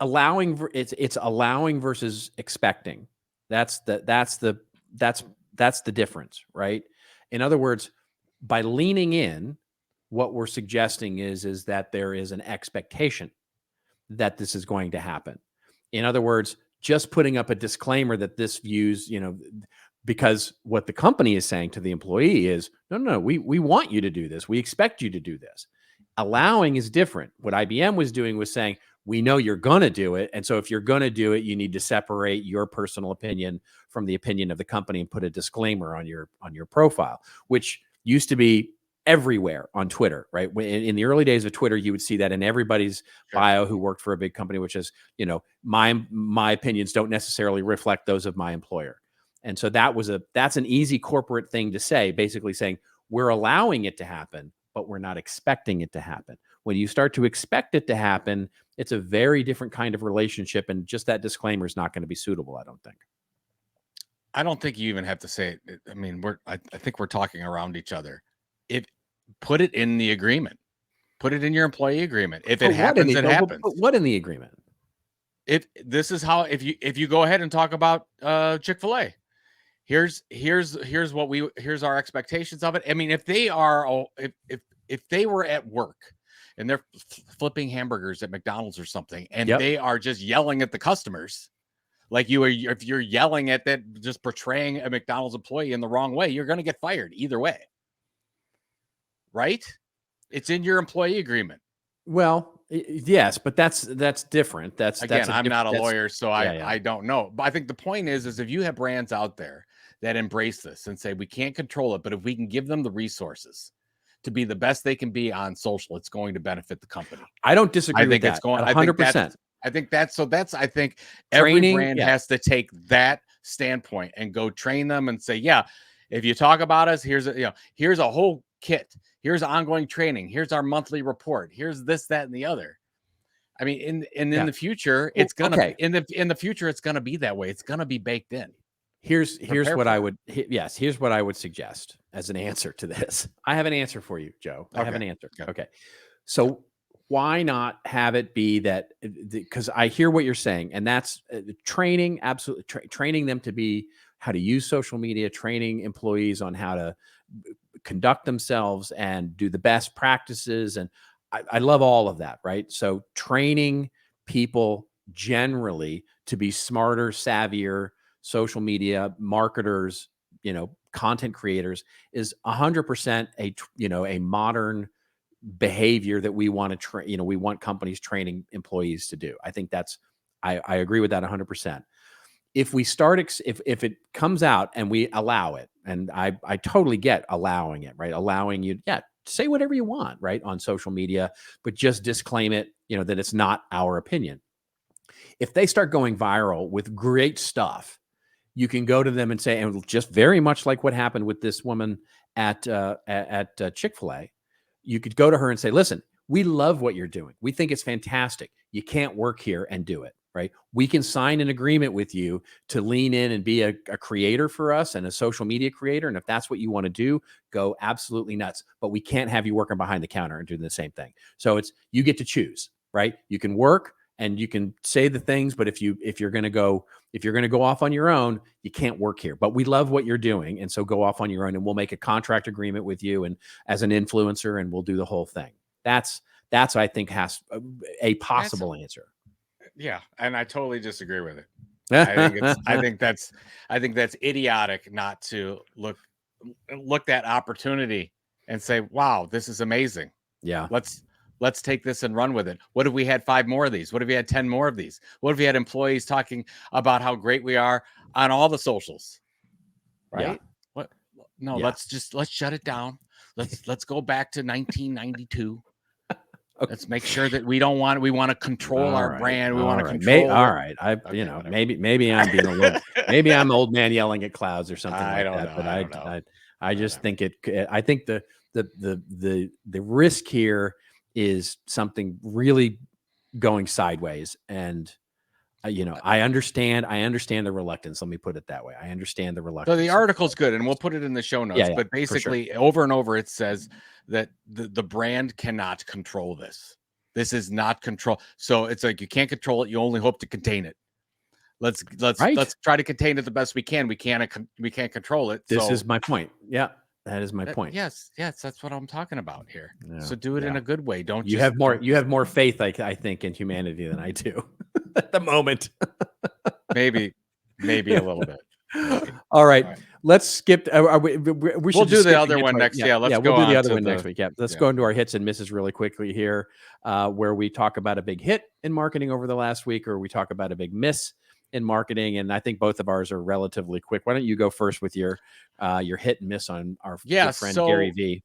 allowing versus expecting. That's the difference, right? In other words, by leaning in, what we're suggesting is that there is an expectation that this is going to happen. In other words, just putting up a disclaimer that this views, because what the company is saying to the employee is, no, we want you to do this. We expect you to do this. Allowing is different. What IBM was doing was saying, we know you're going to do it. And so if you're going to do it, you need to separate your personal opinion from the opinion of the company and put a disclaimer on your profile, which used to be everywhere on Twitter, right? In the early days of Twitter, you would see that in everybody's bio who worked for a big company, which is, my opinions don't necessarily reflect those of my employer. And so that's an easy corporate thing to say, basically saying we're allowing it to happen, but we're not expecting it to happen. When you start to expect it to happen, it's a very different kind of relationship. And just that disclaimer is not going to be suitable, I don't think. I don't think you even have to say it. I mean, I think we're talking around each other. Put it in the agreement. Put it in your employee agreement. If it happens, it happens. But what in the agreement? If you go ahead and talk about Chick-fil-A, here's our expectations of it. I mean, if they were at work and they're flipping hamburgers at McDonald's or something, and they are just yelling at the customers, like if you're yelling at that, just portraying a McDonald's employee in the wrong way, you're going to get fired either way. Right? It's in your employee agreement. Well, yes, but that's different. I'm not a lawyer, so I don't know. But I think the point is if you have brands out there that embrace this and say, we can't control it, but if we can give them the resources to be the best they can be on social, it's going to benefit the company. I don't disagree with that. It's going 100%. I think every brand has to take that standpoint and go train them and say, if you talk about us, here's a whole kit. Here's ongoing training. Here's our monthly report. Here's this, that, and the other. I mean, in the future, it's gonna in the future, it's gonna be that way. It's gonna be baked in. Here's what I would suggest as an answer to this. I have an answer for you, Joe. I have an answer. Okay. So why not have it be that, because I hear what you're saying, and that's training, absolutely training them to be how to use social media, training employees on how to conduct themselves and do the best practices. And I love all of that, right? So training people generally to be smarter, savvier, social media marketers, content creators is 100% a modern behavior that we want to train, we want companies training employees to do. I think I agree with that 100%. If we start, if it comes out and we allow it, and I totally get allowing it, right? Allowing you, say whatever you want, right? On social media, but just disclaim it, that it's not our opinion. If they start going viral with great stuff, you can go to them and say, and just very much like what happened with this woman at Chick-fil-A, you could go to her and say, listen, we love what you're doing. We think it's fantastic. You can't work here and do it, right? We can sign an agreement with you to lean in and be a creator for us and a social media creator. And if that's what you want to do, go absolutely nuts. But we can't have you working behind the counter and doing the same thing. So you get to choose, right? You can work and you can say the things, but if you're going to go off on your own, you can't work here. But we love what you're doing, and so go off on your own, and we'll make a contract agreement with you and as an influencer, and we'll do the whole thing. That's I think has a possible answer. Yeah, and I totally disagree with it. I think that's idiotic not to look that opportunity and say, wow, this is amazing. Yeah. Let's take this and run with it. What if we had 5 more of these? What if we had 10 more of these? What if we had employees talking about how great we are on all the socials? Right? Yeah. What? No, Yeah. let's shut it down. Let's go back to 1992. Okay. Let's make sure that we want to control our brand. We want to control. All right. Maybe I'm being a little, maybe I'm old man yelling at clouds or something like that. But I just think I think the risk here is something really going sideways. And, I understand the reluctance. Let me put it that way. I understand the reluctance. So the article's good, and we'll put it in the show notes. But basically, over and over, it says that the brand cannot control this. This is not control. So it's like you can't control it. You only hope to contain it. Let's try to contain it the best we can. We can't control it. This is my point. Yeah. That is my point. Yes, that's what I'm talking about here. Yeah, so do it in a good way. You have more faith, I think, in humanity than I do at the moment. maybe a little bit. All right. Let's skip. We'll do the other one next. We'll do the other one next week. Yeah. Let's go into our hits and misses really quickly here, where we talk about a big hit in marketing over the last week, or we talk about a big miss in marketing. And I think both of ours are relatively quick. Why don't you go first with your hit and miss on our good friend GaryVee?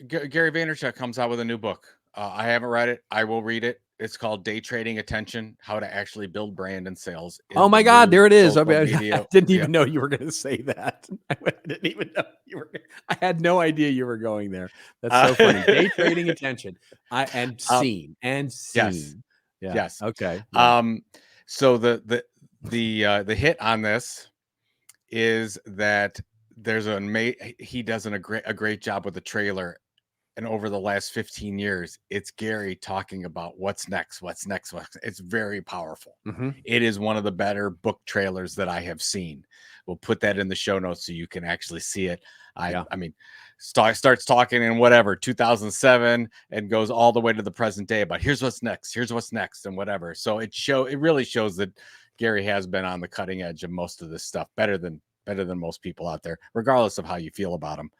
Gary Vaynerchuk comes out with a new book. I haven't read it. I will read it. It's called Day Trading Attention: How to Actually Build Brand and Sales. Oh my God, there it is. I didn't even know you were going to say that. I didn't even know you were. I had no idea you were going there. That's so funny. Day Trading Attention. Seen. Yes. Yeah. Yes. Okay. Yeah. So the hit on this is that he does a great job with the trailer, and over the last 15 years, it's Gary talking about what's next. It's very powerful. Mm-hmm. It is one of the better book trailers that I have seen. We'll put that in the show notes so you can actually see it. I mean, starts talking in 2007 and goes all the way to the present day about here's what's next and whatever. So it really shows that Gary has been on the cutting edge of most of this stuff, better than most people out there, regardless of how you feel about him.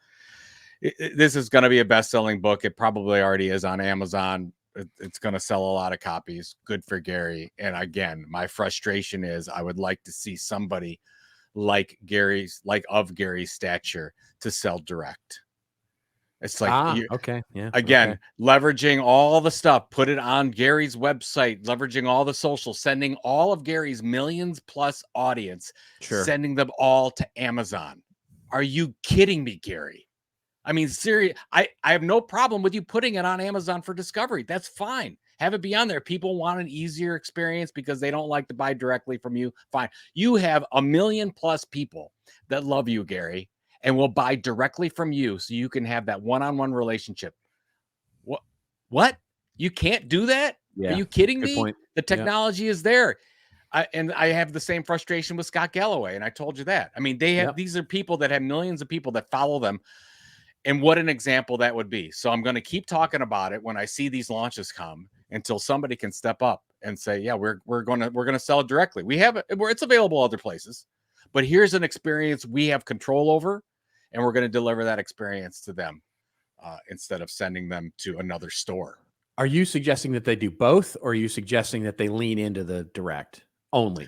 This is going to be a best-selling book. It probably already is on Amazon. It's going to sell a lot of copies. Good for Gary. And again, my frustration is I would like to see somebody like Gary's stature to sell direct. It's like, okay. Yeah. Again, leveraging all the stuff, put it on Gary's website, leveraging all the social, sending all of Gary's millions plus audience, sending them all to Amazon. Are you kidding me, Gary? I mean, seriously, I have no problem with you putting it on Amazon for discovery. That's fine. Have it be on there. People want an easier experience because they don't like to buy directly from you. Fine. You have 1 million plus people that love you, Gary, and will buy directly from you so you can have that one-on-one relationship. What? You can't do that? Yeah. Are you kidding Good me? point. The technology is there. I have the same frustration with Scott Galloway, and I told you that. I mean, these are people that have millions of people that follow them. And what an example that would be. So I'm going to keep talking about it when I see these launches come until somebody can step up and say, yeah, we're going to sell it directly. We have it. It's available other places, but here's an experience we have control over, and we're going to deliver that experience to them instead of sending them to another store. Are you suggesting that they do both, or are you suggesting that they lean into the direct only?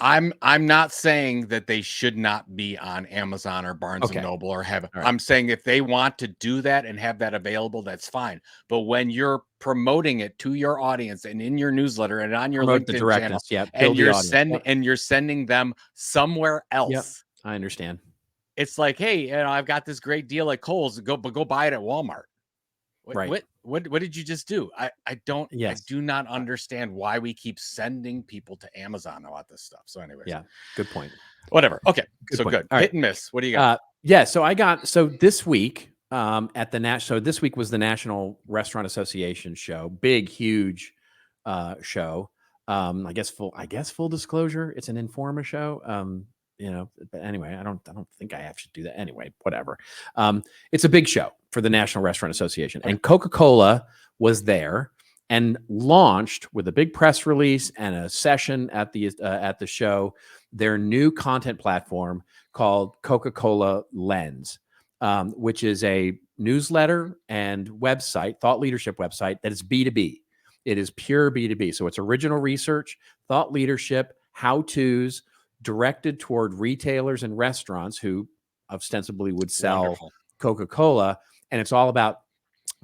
I'm not saying that they should not be on Amazon or Barnes and Noble or have. Right. I'm saying if they want to do that and have that available, that's fine. But when you're promoting it to your audience and in your newsletter and on your LinkedIn channel, and you're sending them somewhere else, yep. I understand. It's like, hey, I've got this great deal at Kohl's. Go buy it at Walmart. What did you just do? I do not understand why we keep sending people to Amazon about this stuff. So anyways. Yeah, good point. Whatever. Okay. Good point. Good. All Hit and miss. What do you got? So this week at the so this week was the National Restaurant Association show. Big, huge show. I guess full disclosure, it's an Informa show. But anyway, I don't think I have to do that anyway, whatever. It's a big show for the National Restaurant Association, and Coca-Cola was there and launched with a big press release and a session at the show, their new content platform called Coca-Cola Lens, which is a newsletter and website, thought leadership website that is B2B. It is pure B2B. So it's original research, thought leadership, how-tos, directed toward retailers and restaurants who ostensibly would sell Coca-Cola. And it's all about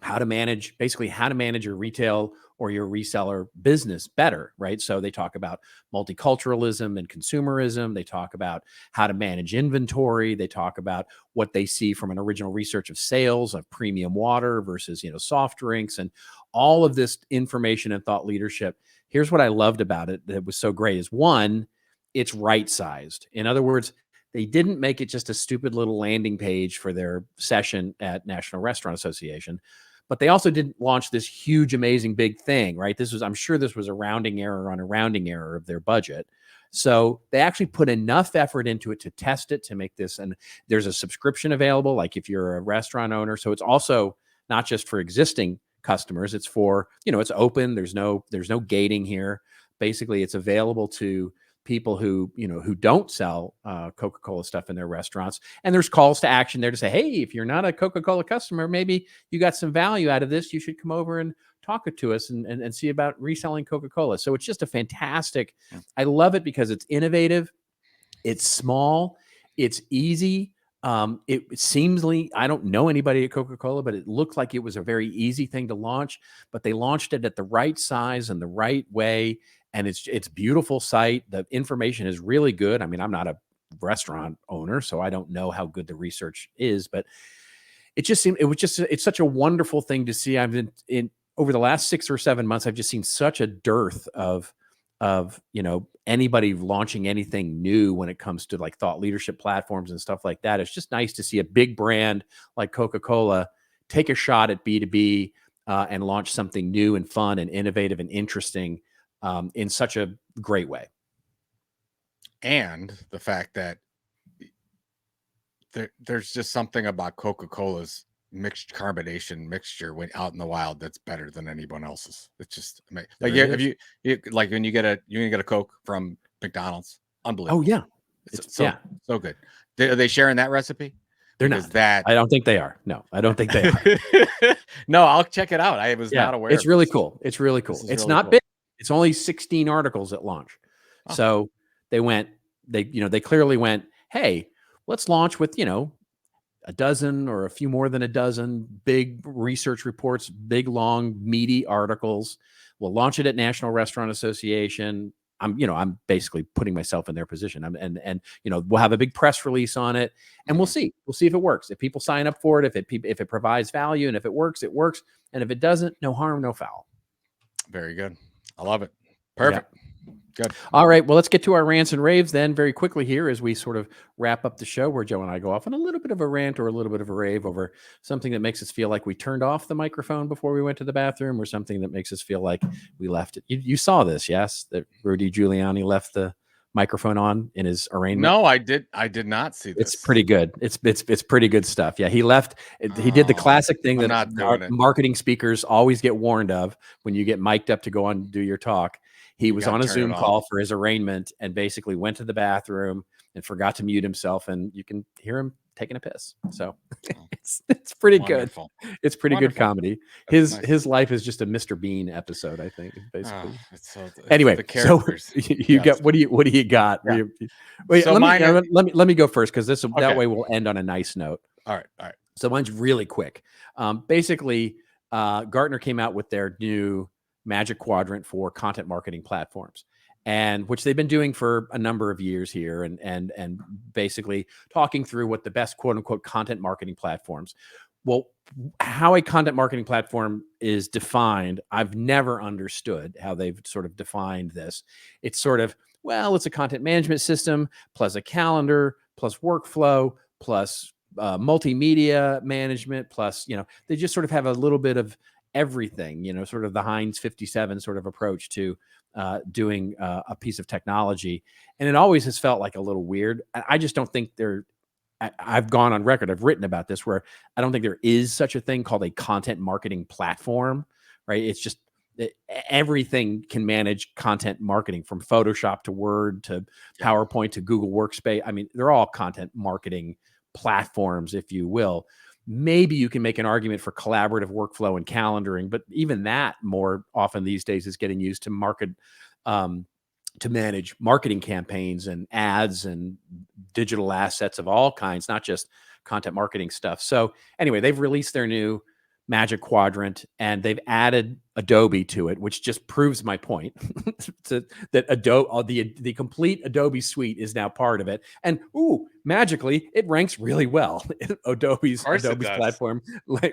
how to manage your retail or your reseller business better, right? So they talk about multiculturalism and consumerism. They talk about how to manage inventory. They talk about what they see from an original research of sales of premium water versus, soft drinks, and all of this information and thought leadership. Here's what I loved about it that was so great is, one, it's right-sized. In other words, they didn't make it just a stupid little landing page for their session at National Restaurant Association, but they also didn't launch this huge, amazing, big thing, right? I'm sure this was a rounding error on a rounding error of their budget. So they actually put enough effort into it to test it, to make this, and there's a subscription available, like if you're a restaurant owner. So it's also not just for existing customers, it's for, it's open. There's no gating here. Basically, it's available to people who don't sell Coca-Cola stuff in their restaurants. And there's calls to action there to say, hey, if you're not a Coca-Cola customer, maybe you got some value out of this. You should come over and talk to us and see about reselling Coca-Cola. So it's just a fantastic, I love it because it's innovative. It's small. It's easy. It seems I don't know anybody at Coca-Cola, but it looked like it was a very easy thing to launch, but they launched it at the right size and the right way. And it's beautiful site. The information is really good. I mean, I'm not a restaurant owner, so I don't know how good the research is, but it's such a wonderful thing to see. I've been over the last 6 or 7 months, I've just seen such a dearth of anybody launching anything new when it comes to like thought leadership platforms and stuff like that. It's just nice to see a big brand like Coca-Cola take a shot at B2B and launch something new and fun and innovative and interesting in such a great way. And the fact that there's just something about Coca-Cola's carbonation mixture when out in the wild that's better than anyone else's. It's just like, if you like when you get a Coke from McDonald's, unbelievable. Oh yeah, it's so good. Are they sharing that recipe? They're not. I don't think they are. No, I don't think they are. No, I'll check it out. I was not aware. It's really cool. It's really cool. It's really not big. It's only 16 articles at launch. Oh. So they clearly went, hey, let's launch with, a dozen or a few more than a dozen big research reports, big, long, meaty articles. We'll launch it at National Restaurant Association. I'm basically putting myself in their position. And we'll have a big press release on it, and we'll see if it works. If people sign up for it, if it provides value, and if it works, it works. And if it doesn't, no harm, no foul. Very good. I love it. Perfect. Yeah. Good. All right. Well, let's get to our rants and raves then very quickly here as we sort of wrap up the show, where Joe and I go off on a little bit of a rant or a little bit of a rave over something that makes us feel like we turned off the microphone before we went to the bathroom, or something that makes us feel like we left it. You saw this, yes? That Rudy Giuliani left the microphone on in his arraignment? No, I did not see this. It's pretty good. It's pretty good stuff. Yeah, he left. He did the classic thing that marketing speakers always get warned of when you get mic'd up to go on and do your talk. He was on a gotta turn it Zoom off. call for his arraignment and basically went to the bathroom and forgot to mute himself, and you can hear him taking a piss. So it's pretty Wonderful. good. It's pretty good Wonderful. comedy. That's nice. His life is just a Mr. Bean episode, I think, basically. It's Anyway, the characters. you Yes. got what do you got? Yeah. Wait, So let mine are- me go first, because that Okay. way we'll end on a nice note. All right. So mine's really quick. Basically, Gartner came out with their new Magic Quadrant for content marketing platforms, and which they've been doing for a number of years here, and basically talking through what the best quote unquote content marketing platforms. Well, how a content marketing platform is defined, I've never understood how they've sort of defined this. It's sort of, well, it's a content management system plus a calendar plus workflow plus multimedia management plus, they just sort of have a little bit of everything, sort of the Heinz 57 sort of approach to doing a piece of technology. And it always has felt like a little weird. I just don't think I've gone on record, I've written about this, where I don't think there is such a thing called a content marketing platform, right? It's just everything can manage content marketing, from Photoshop to Word to PowerPoint to Google Workspace. I mean, they're all content marketing platforms, if you will. Maybe you can make an argument for collaborative workflow and calendaring, but even that more often these days is getting used to to manage marketing campaigns and ads and digital assets of all kinds, not just content marketing stuff. So anyway, they've released their new Magic Quadrant, and they've added Adobe to it, which just proves my point that Adobe, the complete Adobe suite is now part of it. And magically, it ranks really well. Adobe's platform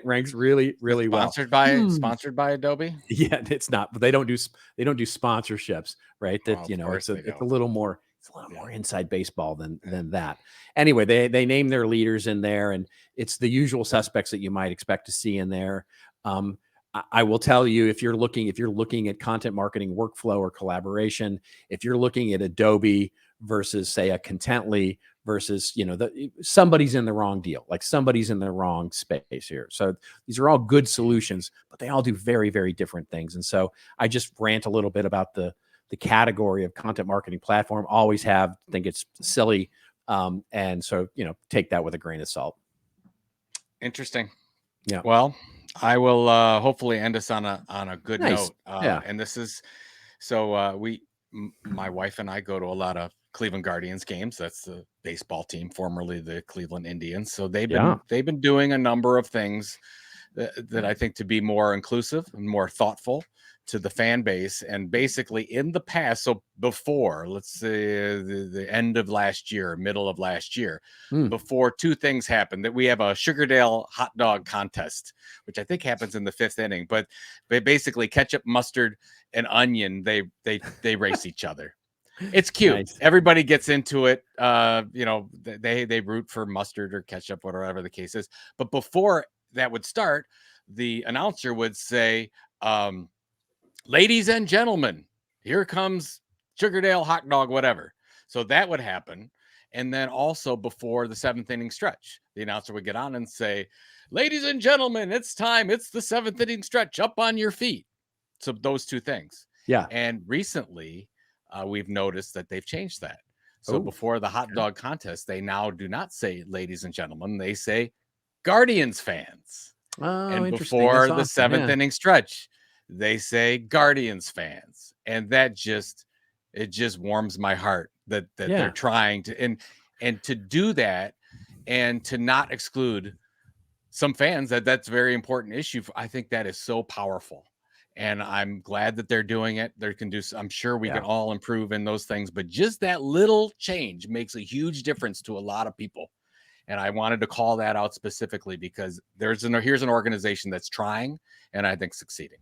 ranks really, really well. Sponsored by Adobe? Yeah, it's not. But they don't do sponsorships, right? That it's a little more. It's a little more inside baseball than that. Anyway, they name their leaders in there, and it's the usual suspects that you might expect to see in there. I will tell you, if you're looking at content marketing workflow or collaboration, if you're looking at Adobe versus, say, a Contently versus, somebody's in the wrong deal, like somebody's in the wrong space here. So these are all good solutions, but they all do very, very different things. And so I just rant a little bit about the category of content marketing platform. Always have, think it's silly. And so, take that with a grain of salt. Interesting. Yeah. Well, I will hopefully end us on a good note. And this is, so my wife and I go to a lot of Cleveland Guardians games. That's the baseball team, formerly the Cleveland Indians. So they've been doing a number of things that I think to be more inclusive and more thoughtful to the fan base. And basically in the past, so before, let's say the end of last year, middle of last year, before two things happened, that we have a Sugardale hot dog contest, which I think happens in the 5th inning, but they basically ketchup, mustard, and onion, they race each other. It's cute. Nice. Everybody gets into it. They root for mustard or ketchup, whatever the case is. But before that would start, the announcer would say, ladies and gentlemen, here comes Sugardale hot dog, whatever. So that would happen. And then also before the 7th inning stretch, the announcer would get on and say, ladies and gentlemen, it's time. It's the 7th inning stretch. Up on your feet. So those two things. Yeah. And recently we've noticed that they've changed that. So before the hot dog contest, they now do not say ladies and gentlemen. They say Guardians fans. Oh, and interesting. before the 7th inning stretch, they say Guardians fans. And that just warms my heart that they're trying to, and to do that and to not exclude some fans, that's a very important issue. I think that is so powerful. And I'm glad that they're doing it. I'm sure we can all improve in those things, but just that little change makes a huge difference to a lot of people. And I wanted to call that out specifically because here's an organization that's trying and I think succeeding.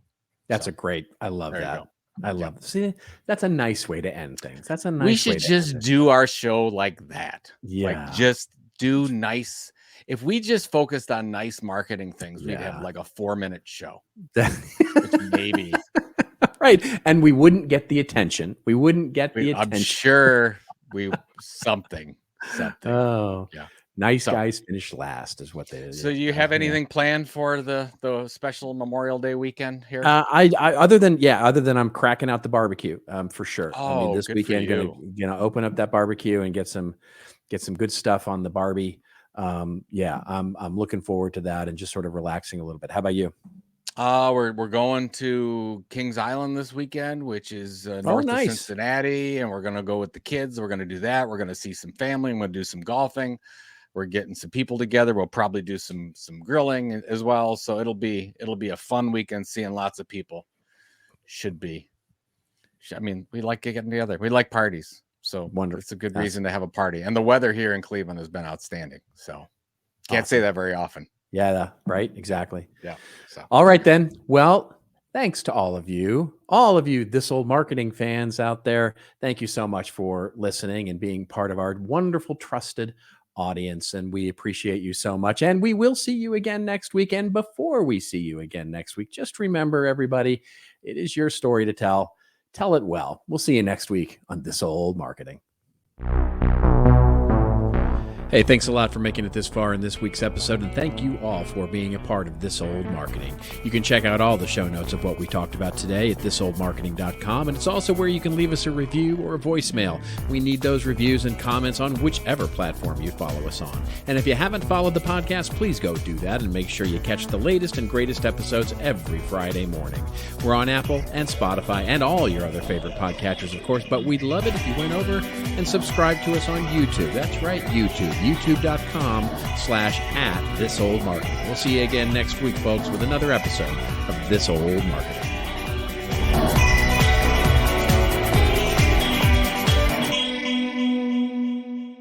That's I love that. I love it. See, that's a nice way to end things. That's a nice We should just do our show like that. Yeah. Like just do nice. If we just focused on nice marketing things, we'd have like a 4-minute show. Maybe. Right. And we wouldn't get the attention. I'm sure something. Oh, Yeah. Nice guys finish last is what they. So you have anything planned for the special Memorial Day weekend here? I other than I'm cracking out the barbecue for sure. I mean, this good weekend for gonna open up that barbecue and get some good stuff on the Barbie. I'm looking forward to that and just sort of relaxing a little bit. How about you? We're going to Kings Island this weekend, which is north of Cincinnati, and we're gonna go with the kids. We're gonna do that. We're gonna see some family. I'm gonna do some golfing. We're getting some people together. We'll probably do some grilling as well. So it'll be a fun weekend, seeing lots of people. Should be. I mean, we like getting together. We like parties. So wonderful. It's a good reason to have a party. And the weather here in Cleveland has been outstanding. So can't say that very often. Yeah, right. Exactly. Yeah. So. All right, then. Well, thanks to all of you, This Old Marketing fans out there. Thank you so much for listening and being part of our wonderful, trusted audience. And we appreciate you so much. And we will see you again next week. And before we see you again next week, just remember, everybody, it is your story to tell. Tell it well. We'll see you next week on This Old Marketing. Hey, thanks a lot for making it this far in this week's episode, and thank you all for being a part of This Old Marketing. You can check out all the show notes of what we talked about today at thisoldmarketing.com, and it's also where you can leave us a review or a voicemail. We need those reviews and comments on whichever platform you follow us on. And if you haven't followed the podcast, please go do that and make sure you catch the latest and greatest episodes every Friday morning. We're on Apple and Spotify and all your other favorite podcatchers, of course, but we'd love it if you went over and subscribed to us on YouTube. That's right, YouTube. youtube.com/@thisoldmarketing. We'll see you again next week, folks, with another episode of This Old Marketing.